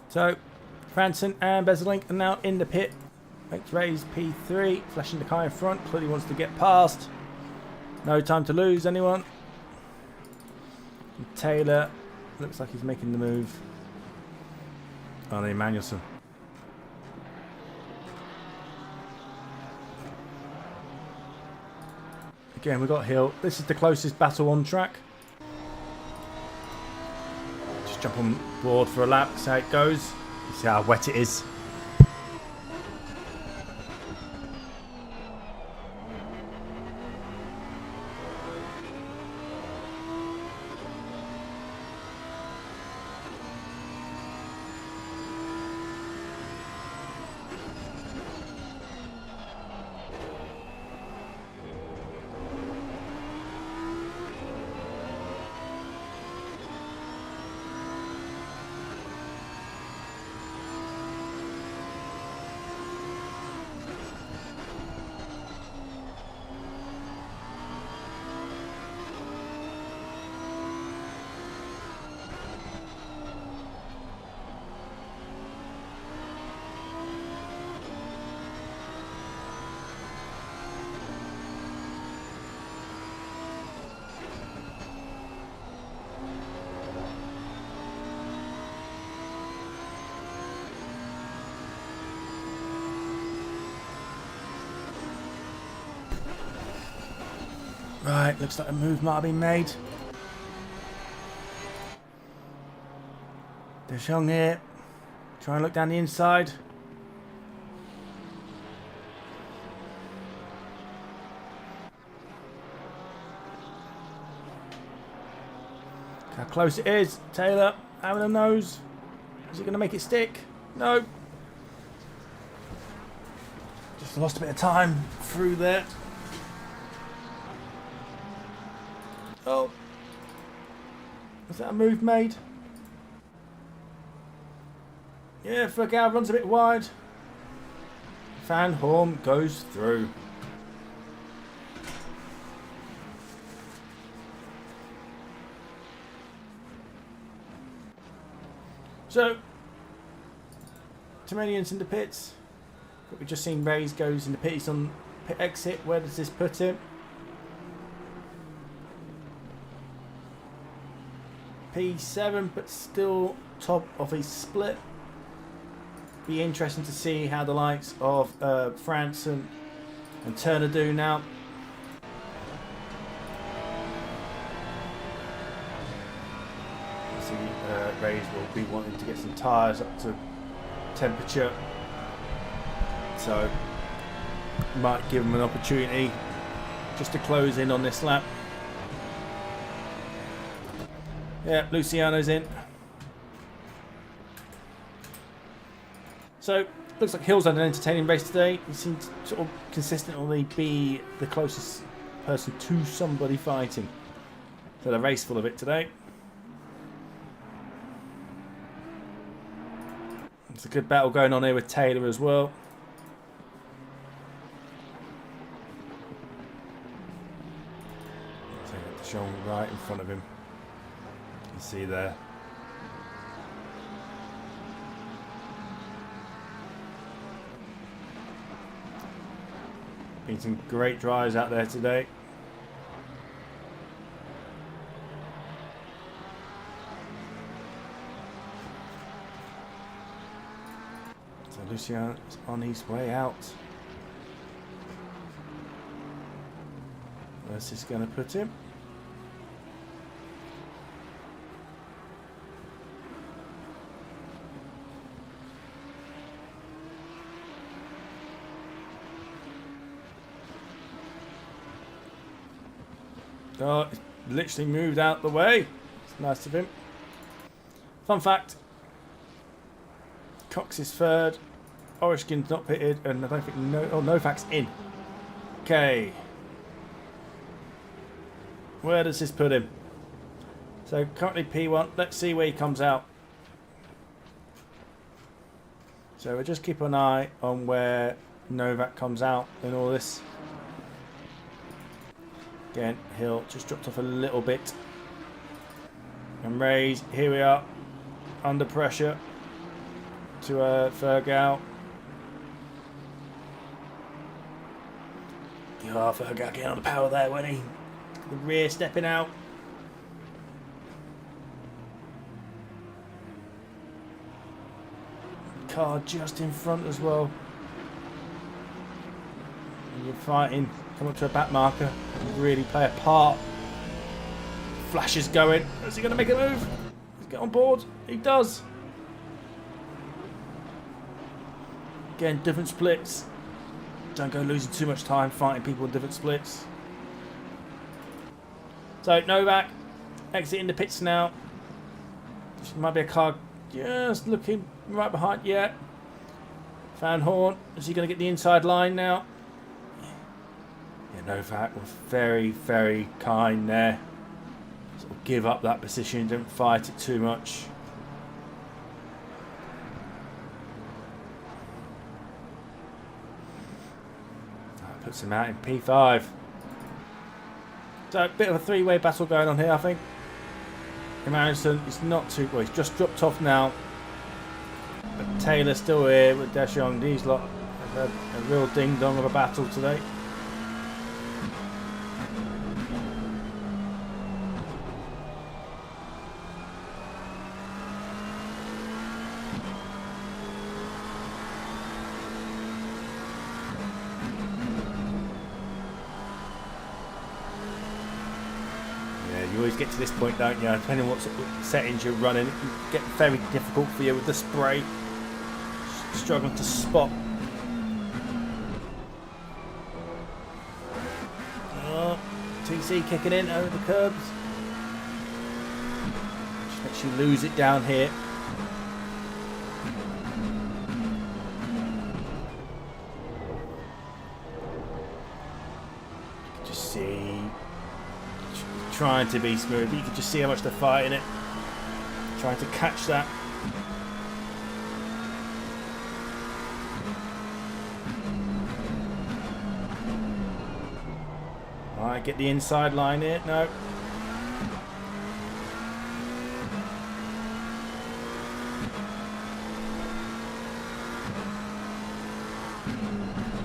So, Franson and Bezelink are now in the pit. Makes raise P3, flashing the car in front, clearly wants to get past. No time to lose, anyone. Taylor looks like he's making the move. Oh, no, Emmanuelson. Again, we've got Hill. This is the closest battle on track. Just jump on board for a lap, see how it goes. See how wet it is. Right, looks like a move might have been made. De Jong here. Try and look down the inside. How close it is. Taylor having a nose. Is it going to make it stick? No. Just lost a bit of time through there. Oh. Was that a move made? Yeah, Fergal runs a bit wide. Van Horn goes through. So, Tomanian's in the pits. But we've just seen Reyes goes in the pits on pit exit. Where does this put him? P7, but still top of his split. Be interesting to see how the likes of France and Turner do now. See, Reyes will be wanting to get some tyres up to temperature, so might give him an opportunity just to close in on this lap. Yeah, Luciano's in. So, looks like Hill's had an entertaining race today. He seems to sort of consistently be the closest person to somebody fighting. So, the race full of it today. There's a good battle going on here with Taylor as well. So, Sean right in front of him. You see there. Been some great drives out there today. So Lucian is on his way out. Where's this going to put him? Oh, it's literally moved out the way. It's nice of him. Fun fact. Cox is third. Orishkin's not pitted. And I don't think Novak's in. Okay. Where does this put him? So currently P1. Let's see where he comes out. So we'll just keep an eye on where Novak comes out in all this. Again, Hill just dropped off a little bit. And Reyes, here we are, under pressure to Fergal. Oh, Fergal getting on the power there, wasn't he? The rear stepping out. Car just in front as well. And you're fighting, come up to a back marker, really play a part. Flash is going. Is he going to make a move? Let's get on board. He does. Again, different splits. Don't go losing too much time fighting people in different splits. So Novak exiting the pits now. There might be a car just looking right behind. Yeah. Van Horn. Is he going to get the inside line now? Yeah, Novak was very, very kind there. Sort of give up that position. Don't fight it too much. That puts him out in P5. So a bit of a three-way battle going on here, I think. Emmanuelson is not too well. He's just dropped off now. But Taylor's still here with Deschamps. These lot have had a real ding-dong of a battle today. You always get to this point, don't you? Depending on what sort of settings you're running, it can get very difficult for you with the spray. Struggling to spot. Oh, TC kicking in over the curbs. Just makes you lose it down here. You can just see. Trying to be smooth, but you can just see how much they're fighting it. Trying to catch that. Alright, get the inside line here. No.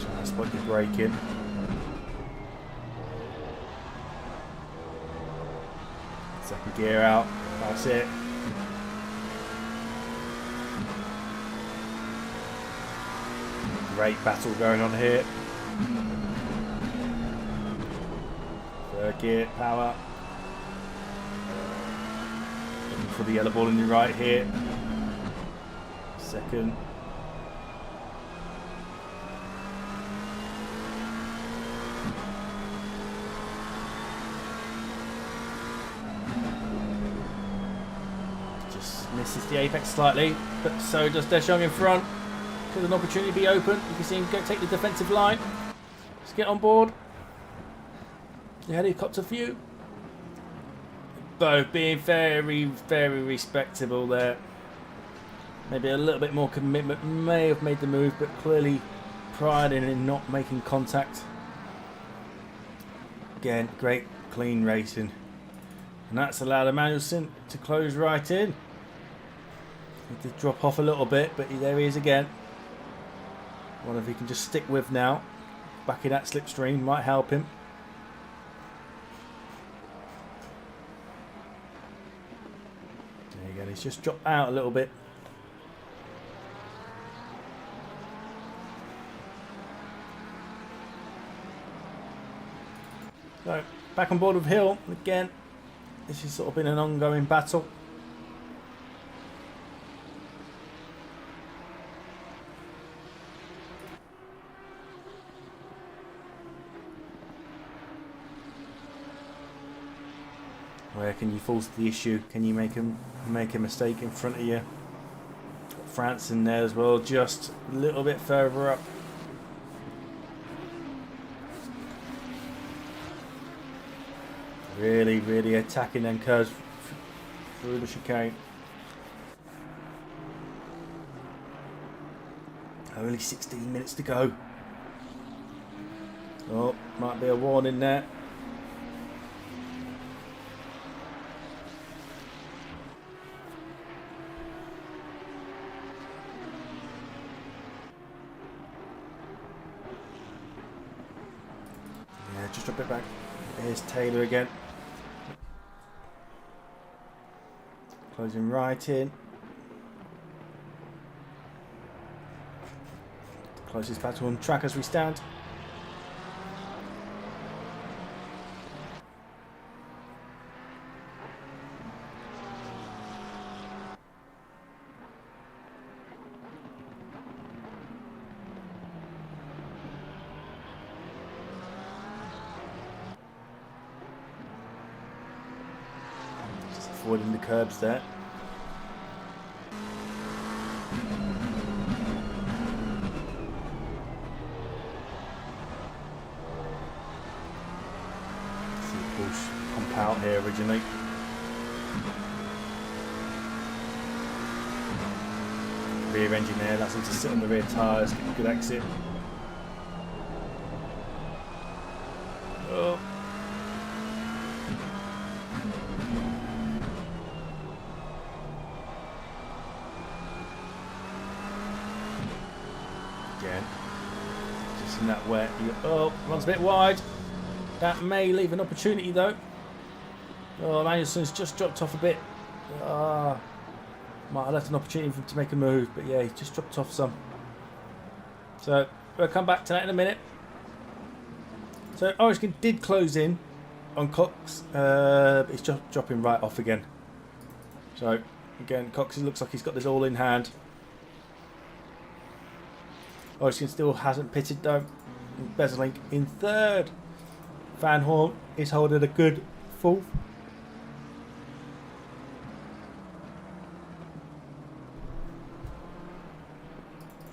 Trying to spot your brake in. Second gear out, that's it. Great battle going on here. Third gear, power. Looking for the yellow ball in your right here. Second. Misses the apex slightly, but so does Deschamps in front. Could an opportunity be open? You can see him go take the defensive line. Let's get on board. The helicopter view. Both being very, very respectable there. Maybe a little bit more commitment. May have made the move, but clearly pride in not making contact. Again, great clean racing. And that's allowed Emmanuelson to close right in. He did drop off a little bit, but there he is again. Wonder if he can just stick with now. Back in that slipstream might help him. There you go, he's just dropped out a little bit. So, back on board with Hill again. This has sort of been an ongoing battle. Where can you force the issue? Can you make a mistake in front of you? Got France in there as well, just a little bit further up. Really, really attacking them curves through the chicane. Only 16 minutes to go. Oh, might be a warning there. Yeah, just drop it back. Here's Taylor again. Closing right in. Closest battle on track as we stand. Just avoiding the curbs there. Pump out here originally. Rear engine there, that's him to sit on the rear tyres, get a good exit. Oh. Again, just in that wet. Oh, runs a bit wide. That may leave an opportunity though. Oh, Magnuson's just dropped off a bit. Might have left an opportunity for him to make a move, but yeah, he's just dropped off some. So we'll come back to that in a minute. So Orishkin did close in on Cox, but he's just dropping right off again. So again, Cox looks like he's got this all in hand. Orishkin still hasn't pitted though. Bezelink in third. Van Horn is holding a good fourth.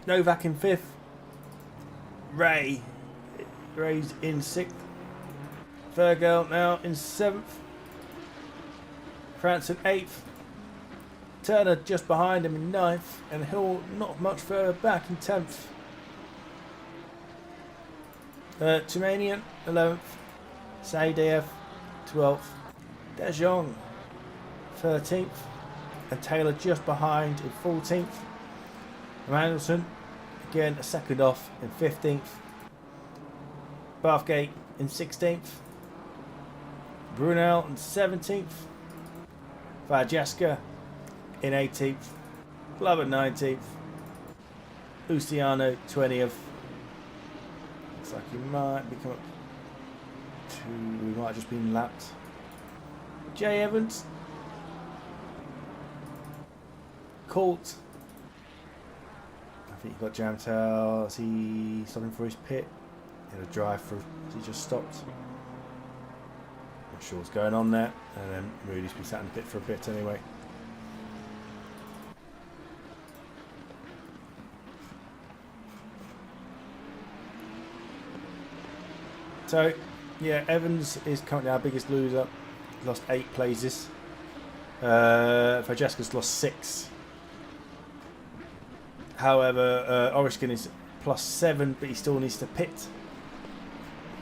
Novak in fifth. Ray's in sixth. Virgil now in seventh. France in eighth. Turner just behind him in ninth, and Hill not much further back in 10th. Tumanian 11th. Saidiev 12th. De Jong 13th, and Taylor just behind in 14th. Manuelson again a second off in 15th. Bathgate in 16th. Brunel in 17th. Vajaska in 18th. Glover 19th. Luciano 20th. Looks like he might be coming up to... We might have just been lapped. Jay Evans. Colt. I think he got jammed out. Is he stopping for his pit? He had a drive through. He just stopped. Not sure what's going on there. And then Moody's been sat in the pit for a bit anyway. So, yeah, Evans is currently our biggest loser. He's lost 8 places. Vajaska's lost 6. However, Orishkin is +7, but he still needs to pit.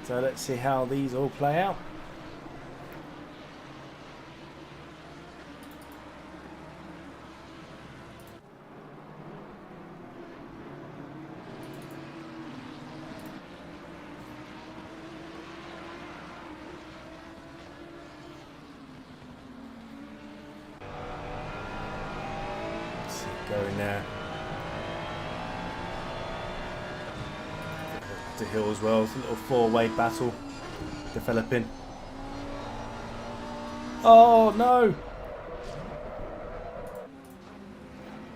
So let's see how these all play out. Let's see, going there. To Hill as well. It's a little 4-way battle developing. Oh no!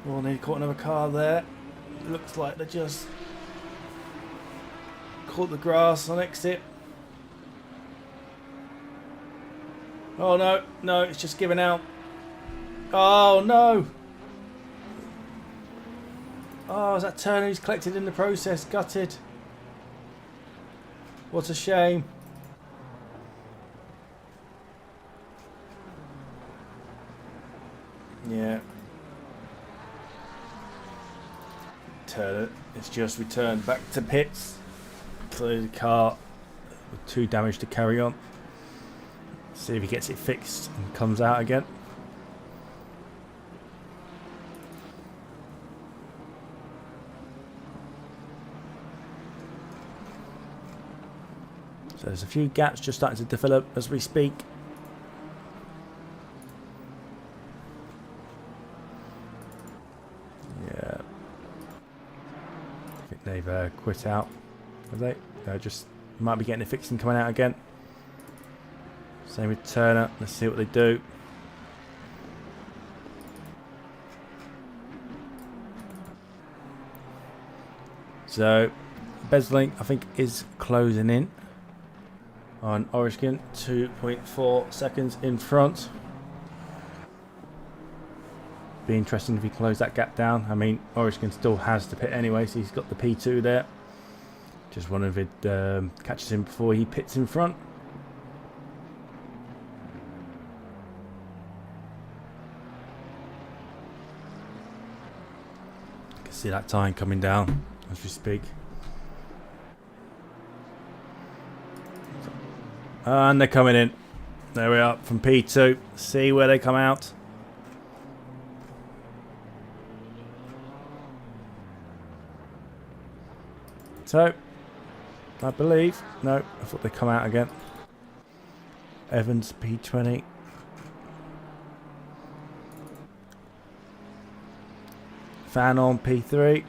Oh, they caught another car there. It looks like they just caught the grass on exit. Oh no, no, it's just given out. Oh no! Oh, is that Turner who's collected in the process? Gutted. What a shame. Yeah. Turner it's just returned back to pits. So the car with 2 damage to carry on. See if he gets it fixed and comes out again. So So there's a few gaps just starting to develop as we speak. Yeah. I think they've quit out. Have they? No, just might be getting a fixing coming out again. Same with Turner. Let's see what they do. So, Beslink, I think, is closing in on Oregon. 2.4 seconds in front. Be interesting if he closed that gap down. I mean, Oregon still has the pit anyway, so he's got the P2 there. Just wonder if it catches him before he pits in front. You can see that time coming down as we speak. And they're coming in. There we are from P2. See where they come out. So, I believe, no, I thought they'd come out again. Evans, P20. Fan on P3.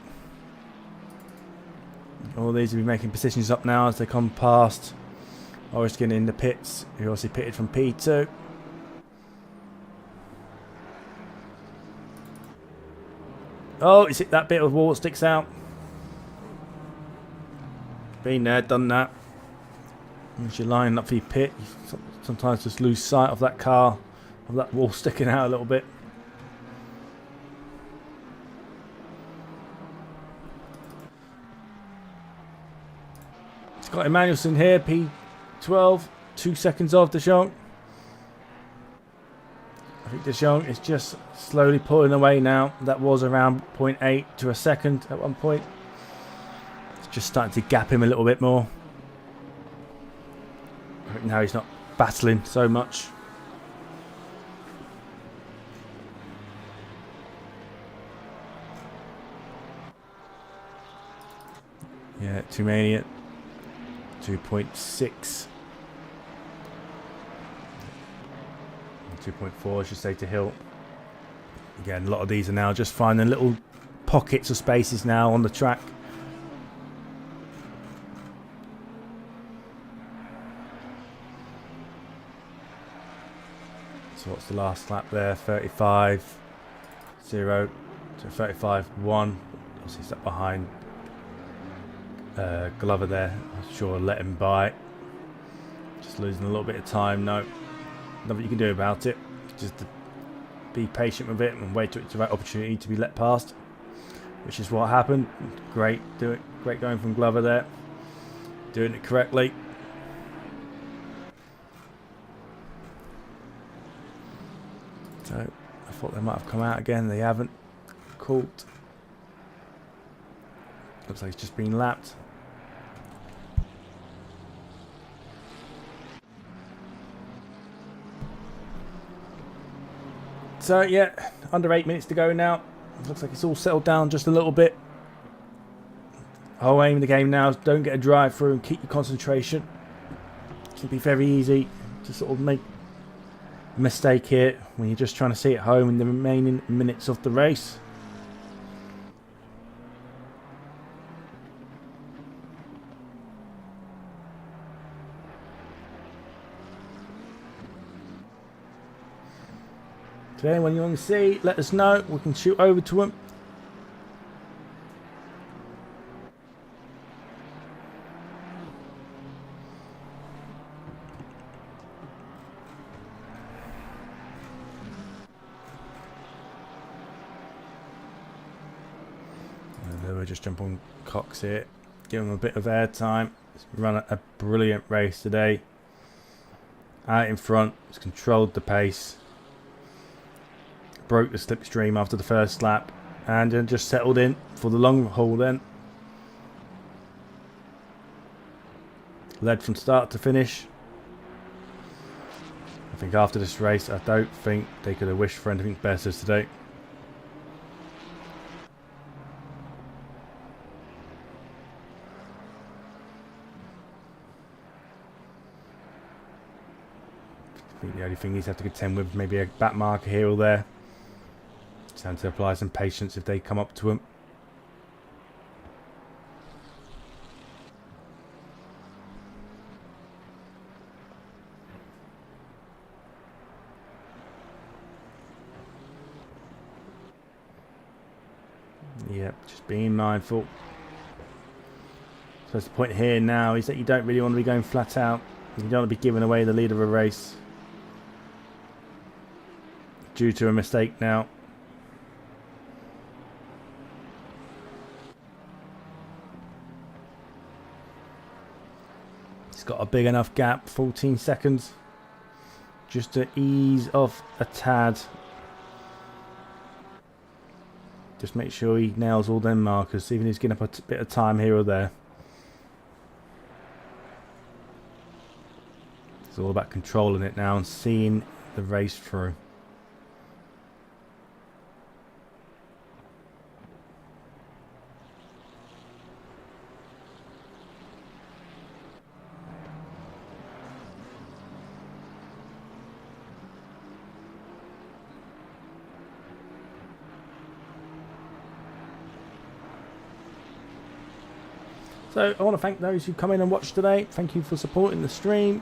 All these will be making positions up now as they come past Oregon in the pits, who obviously pitted from P2. Oh, is it that bit of wall that sticks out? Been there, done that. Once you're lining up for your pit, you sometimes just lose sight of that car, of that wall sticking out a little bit. Scott Emmanuelson here, P12, 2 seconds off Deschamps. I think Deschamps is just slowly pulling away now. That was around 0.8 to a second at one point. Just starting to gap him a little bit more. I think now he's not battling so much. Yeah, Tumania 2.6. 2.4 I should say to Hill. Again, a lot of these are now just finding little pockets of spaces now on the track. So what's the last lap there? 35.0 to 35.1. Obviously stuck behind Glover there. I'm sure I'll let him by. Just losing a little bit of time. No, nothing you can do about it. Just to be patient with it and wait till it's the right opportunity to be let past, which is what happened. Great going from Glover there, doing it correctly. So I thought they might have come out again. They haven't. Caught. Looks like it's just been lapped. So yeah, under 8 minutes to go now. Looks like it's all settled down just a little bit. Whole aim of the game now is don't get a drive through and keep your concentration. It can be very easy to sort of make a mistake here when you're just trying to see it home in the remaining minutes of the race. So anyone you want to see, let us know. We can shoot over to them. And then we'll just jump on Cox here. Give him a bit of air time. He's run a brilliant race today. Out in front. He's controlled the pace. Broke the slipstream after the first lap and then just settled in for the long haul then. Led from start to finish. I think after this race I don't think they could have wished for anything better today. I think the only thing he's have to contend with maybe a back marker here or there. Just have to apply some patience if they come up to him. Yep, just being mindful. So the point here now is that you don't really want to be going flat out. You don't want to be giving away the lead of a race due to a mistake now. It's got a big enough gap, 14 seconds, just to ease off a tad. Just make sure he nails all them markers, even if he's getting up a bit of time here or there. It's all about controlling it now and seeing the race through. So I want to thank those who come in and watch today. Thank you for supporting the stream.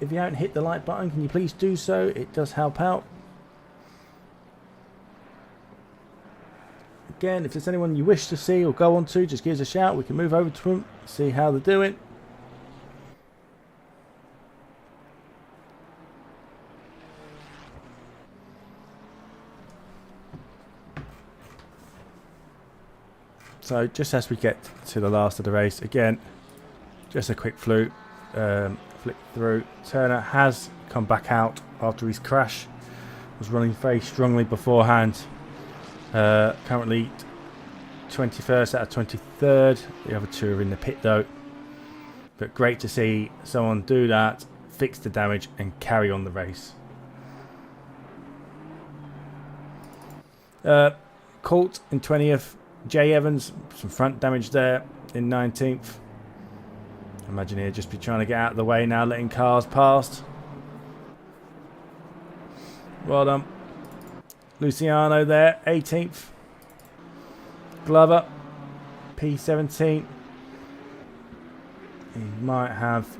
If you haven't hit the like button, can you please do so? It does help out. Again, if there's anyone you wish to see or go on to, just give us a shout. We can move over to them, see how they're doing. So just as we get to the last of the race, again, just a quick flick through. Turner has come back out after his crash. Was running very strongly beforehand. Currently 21st out of 23rd. The other two are in the pit though. But great to see someone do that, fix the damage and carry on the race. Colt in 20th. Jay Evans, some front damage there in 19th. Imagine he'll just be trying to get out of the way now, letting cars past. Well done. Luciano there, 18th. Glover, P17. He might have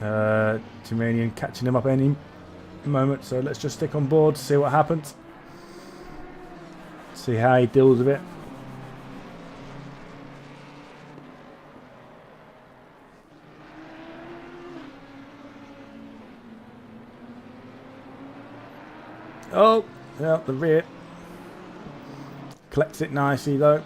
Tumanian catching him up any moment, so let's just stick on board, see what happens. See how he deals with it. Oh, yeah, the rear. Collects it nicely though.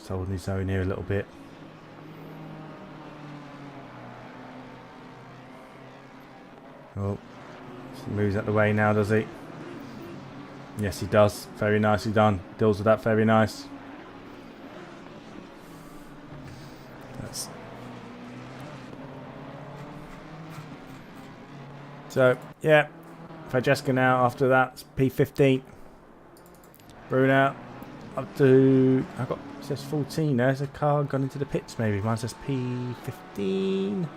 Holding his own here a little bit. Oh, he moves out the way now, does he? Yes, he does. Very nicely done. Deals with that very nice. So, yeah. Francesca now after that. It's P15. Bruno up to... I've got... It says 14 there. There's a car gone into the pits maybe. Mine says P15.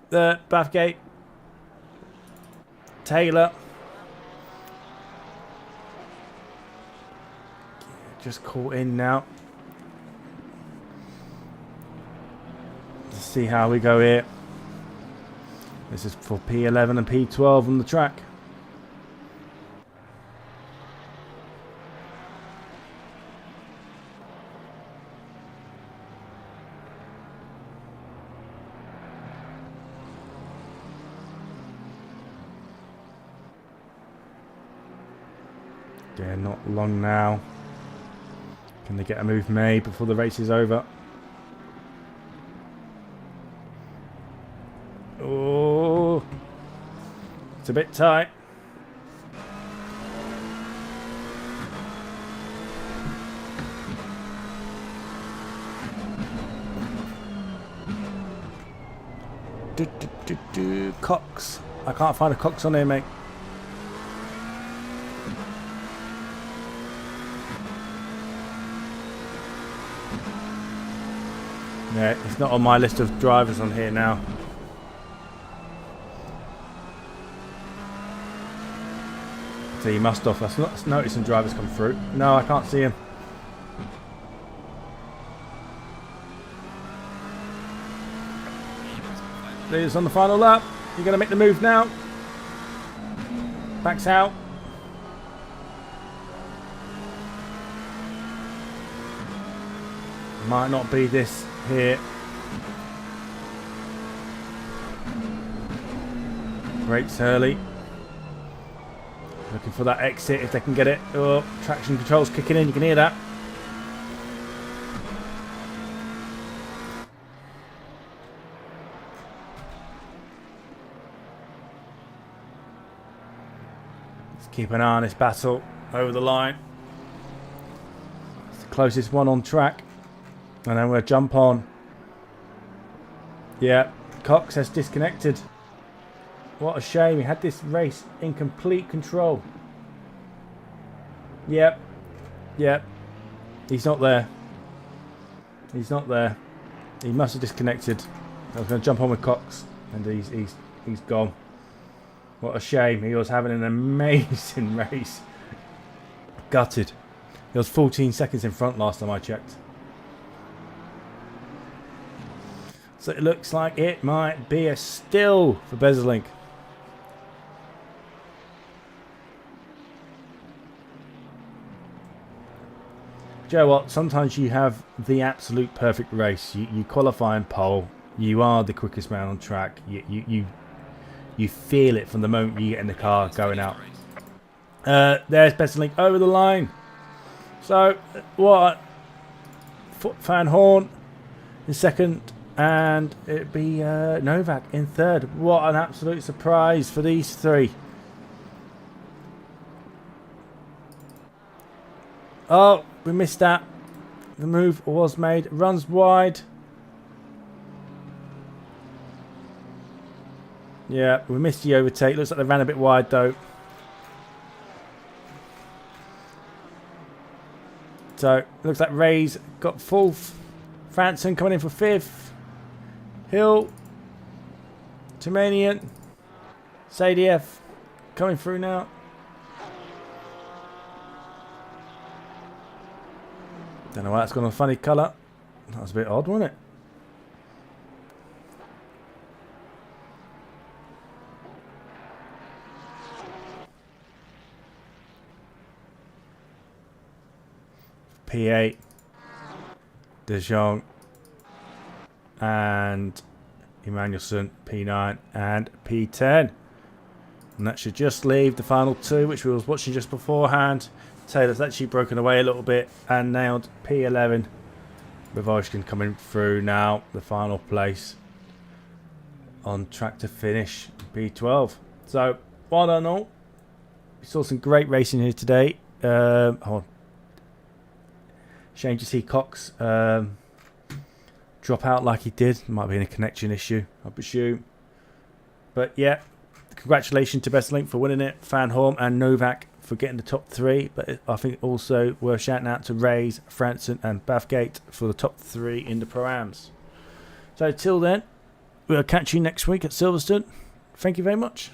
The Bathgate. Taylor. Just caught in now. Let's see how we go here. This is for P11 and P12 on the track. Yeah, not long now. Can they get a move made before the race is over? Oh, it's a bit tight. Cox. I can't find a Cox on here, mate. Yeah, it's not on my list of drivers on here now. So he must have. I've not noticed some drivers come through. No, I can't see him. Leaders on the final lap. You're going to make the move now. Backs out. Might not be this here. Brakes early. Looking for that exit if they can get it. Oh, traction control's kicking in. You can hear that. Keep an eye on this battle over the line. It's the closest one on track. And then we'll jump on. Yeah, Cox has disconnected. What a shame. He had this race in complete control. Yep. Yep. He's not there. He's not there. He must have disconnected. I was going to jump on with Cox. And he's gone. What a shame. He was having an amazing race. Gutted. He was 14 seconds in front last time I checked. So it looks like it might be a still for Bezlink. Do you know what? Sometimes you have the absolute perfect race. You qualify in pole. You are the quickest man on track. You feel it from the moment you get in the car going out. There's Bezlink over the line. So, what? Van Horn in second. And it'd be Novak in third. What an absolute surprise for these three. Oh, we missed that. The move was made. Runs wide. Yeah, we missed the overtake. Looks like they ran a bit wide though. So, looks like Ray's got fourth. Franson coming in for fifth. Hill. Tumanian. Sadiev coming through now. Don't know why that's got a funny colour. That was a bit odd, wasn't it? P8, De Jong, and Emmanuelson, P9 and P10. And that should just leave the final two, which we was watching just beforehand. Taylor's actually broken away a little bit and nailed P11. Rivojkin coming through now, the final place. On track to finish P12. So, well done all. We saw some great racing here today. Hold on. Shame to see Cox drop out like he did. Might be in a connection issue, I presume. But yeah, congratulations to Bezlink for winning it. Van Horn and Novak for getting the top three. But I think also worth shouting out to Rays, Franson and Bathgate for the top three in the Pro-Ams. So till then, we'll catch you next week at Silverstone. Thank you very much.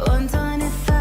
On 25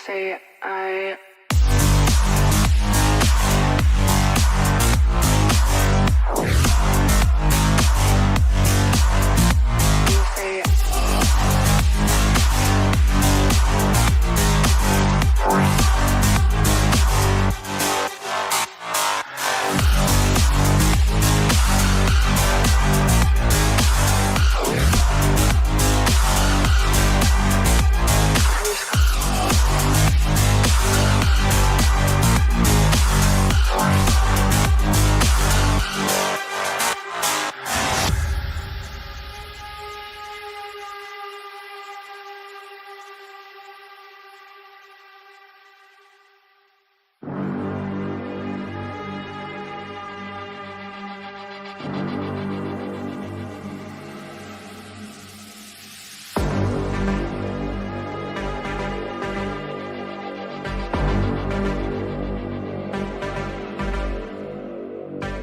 say I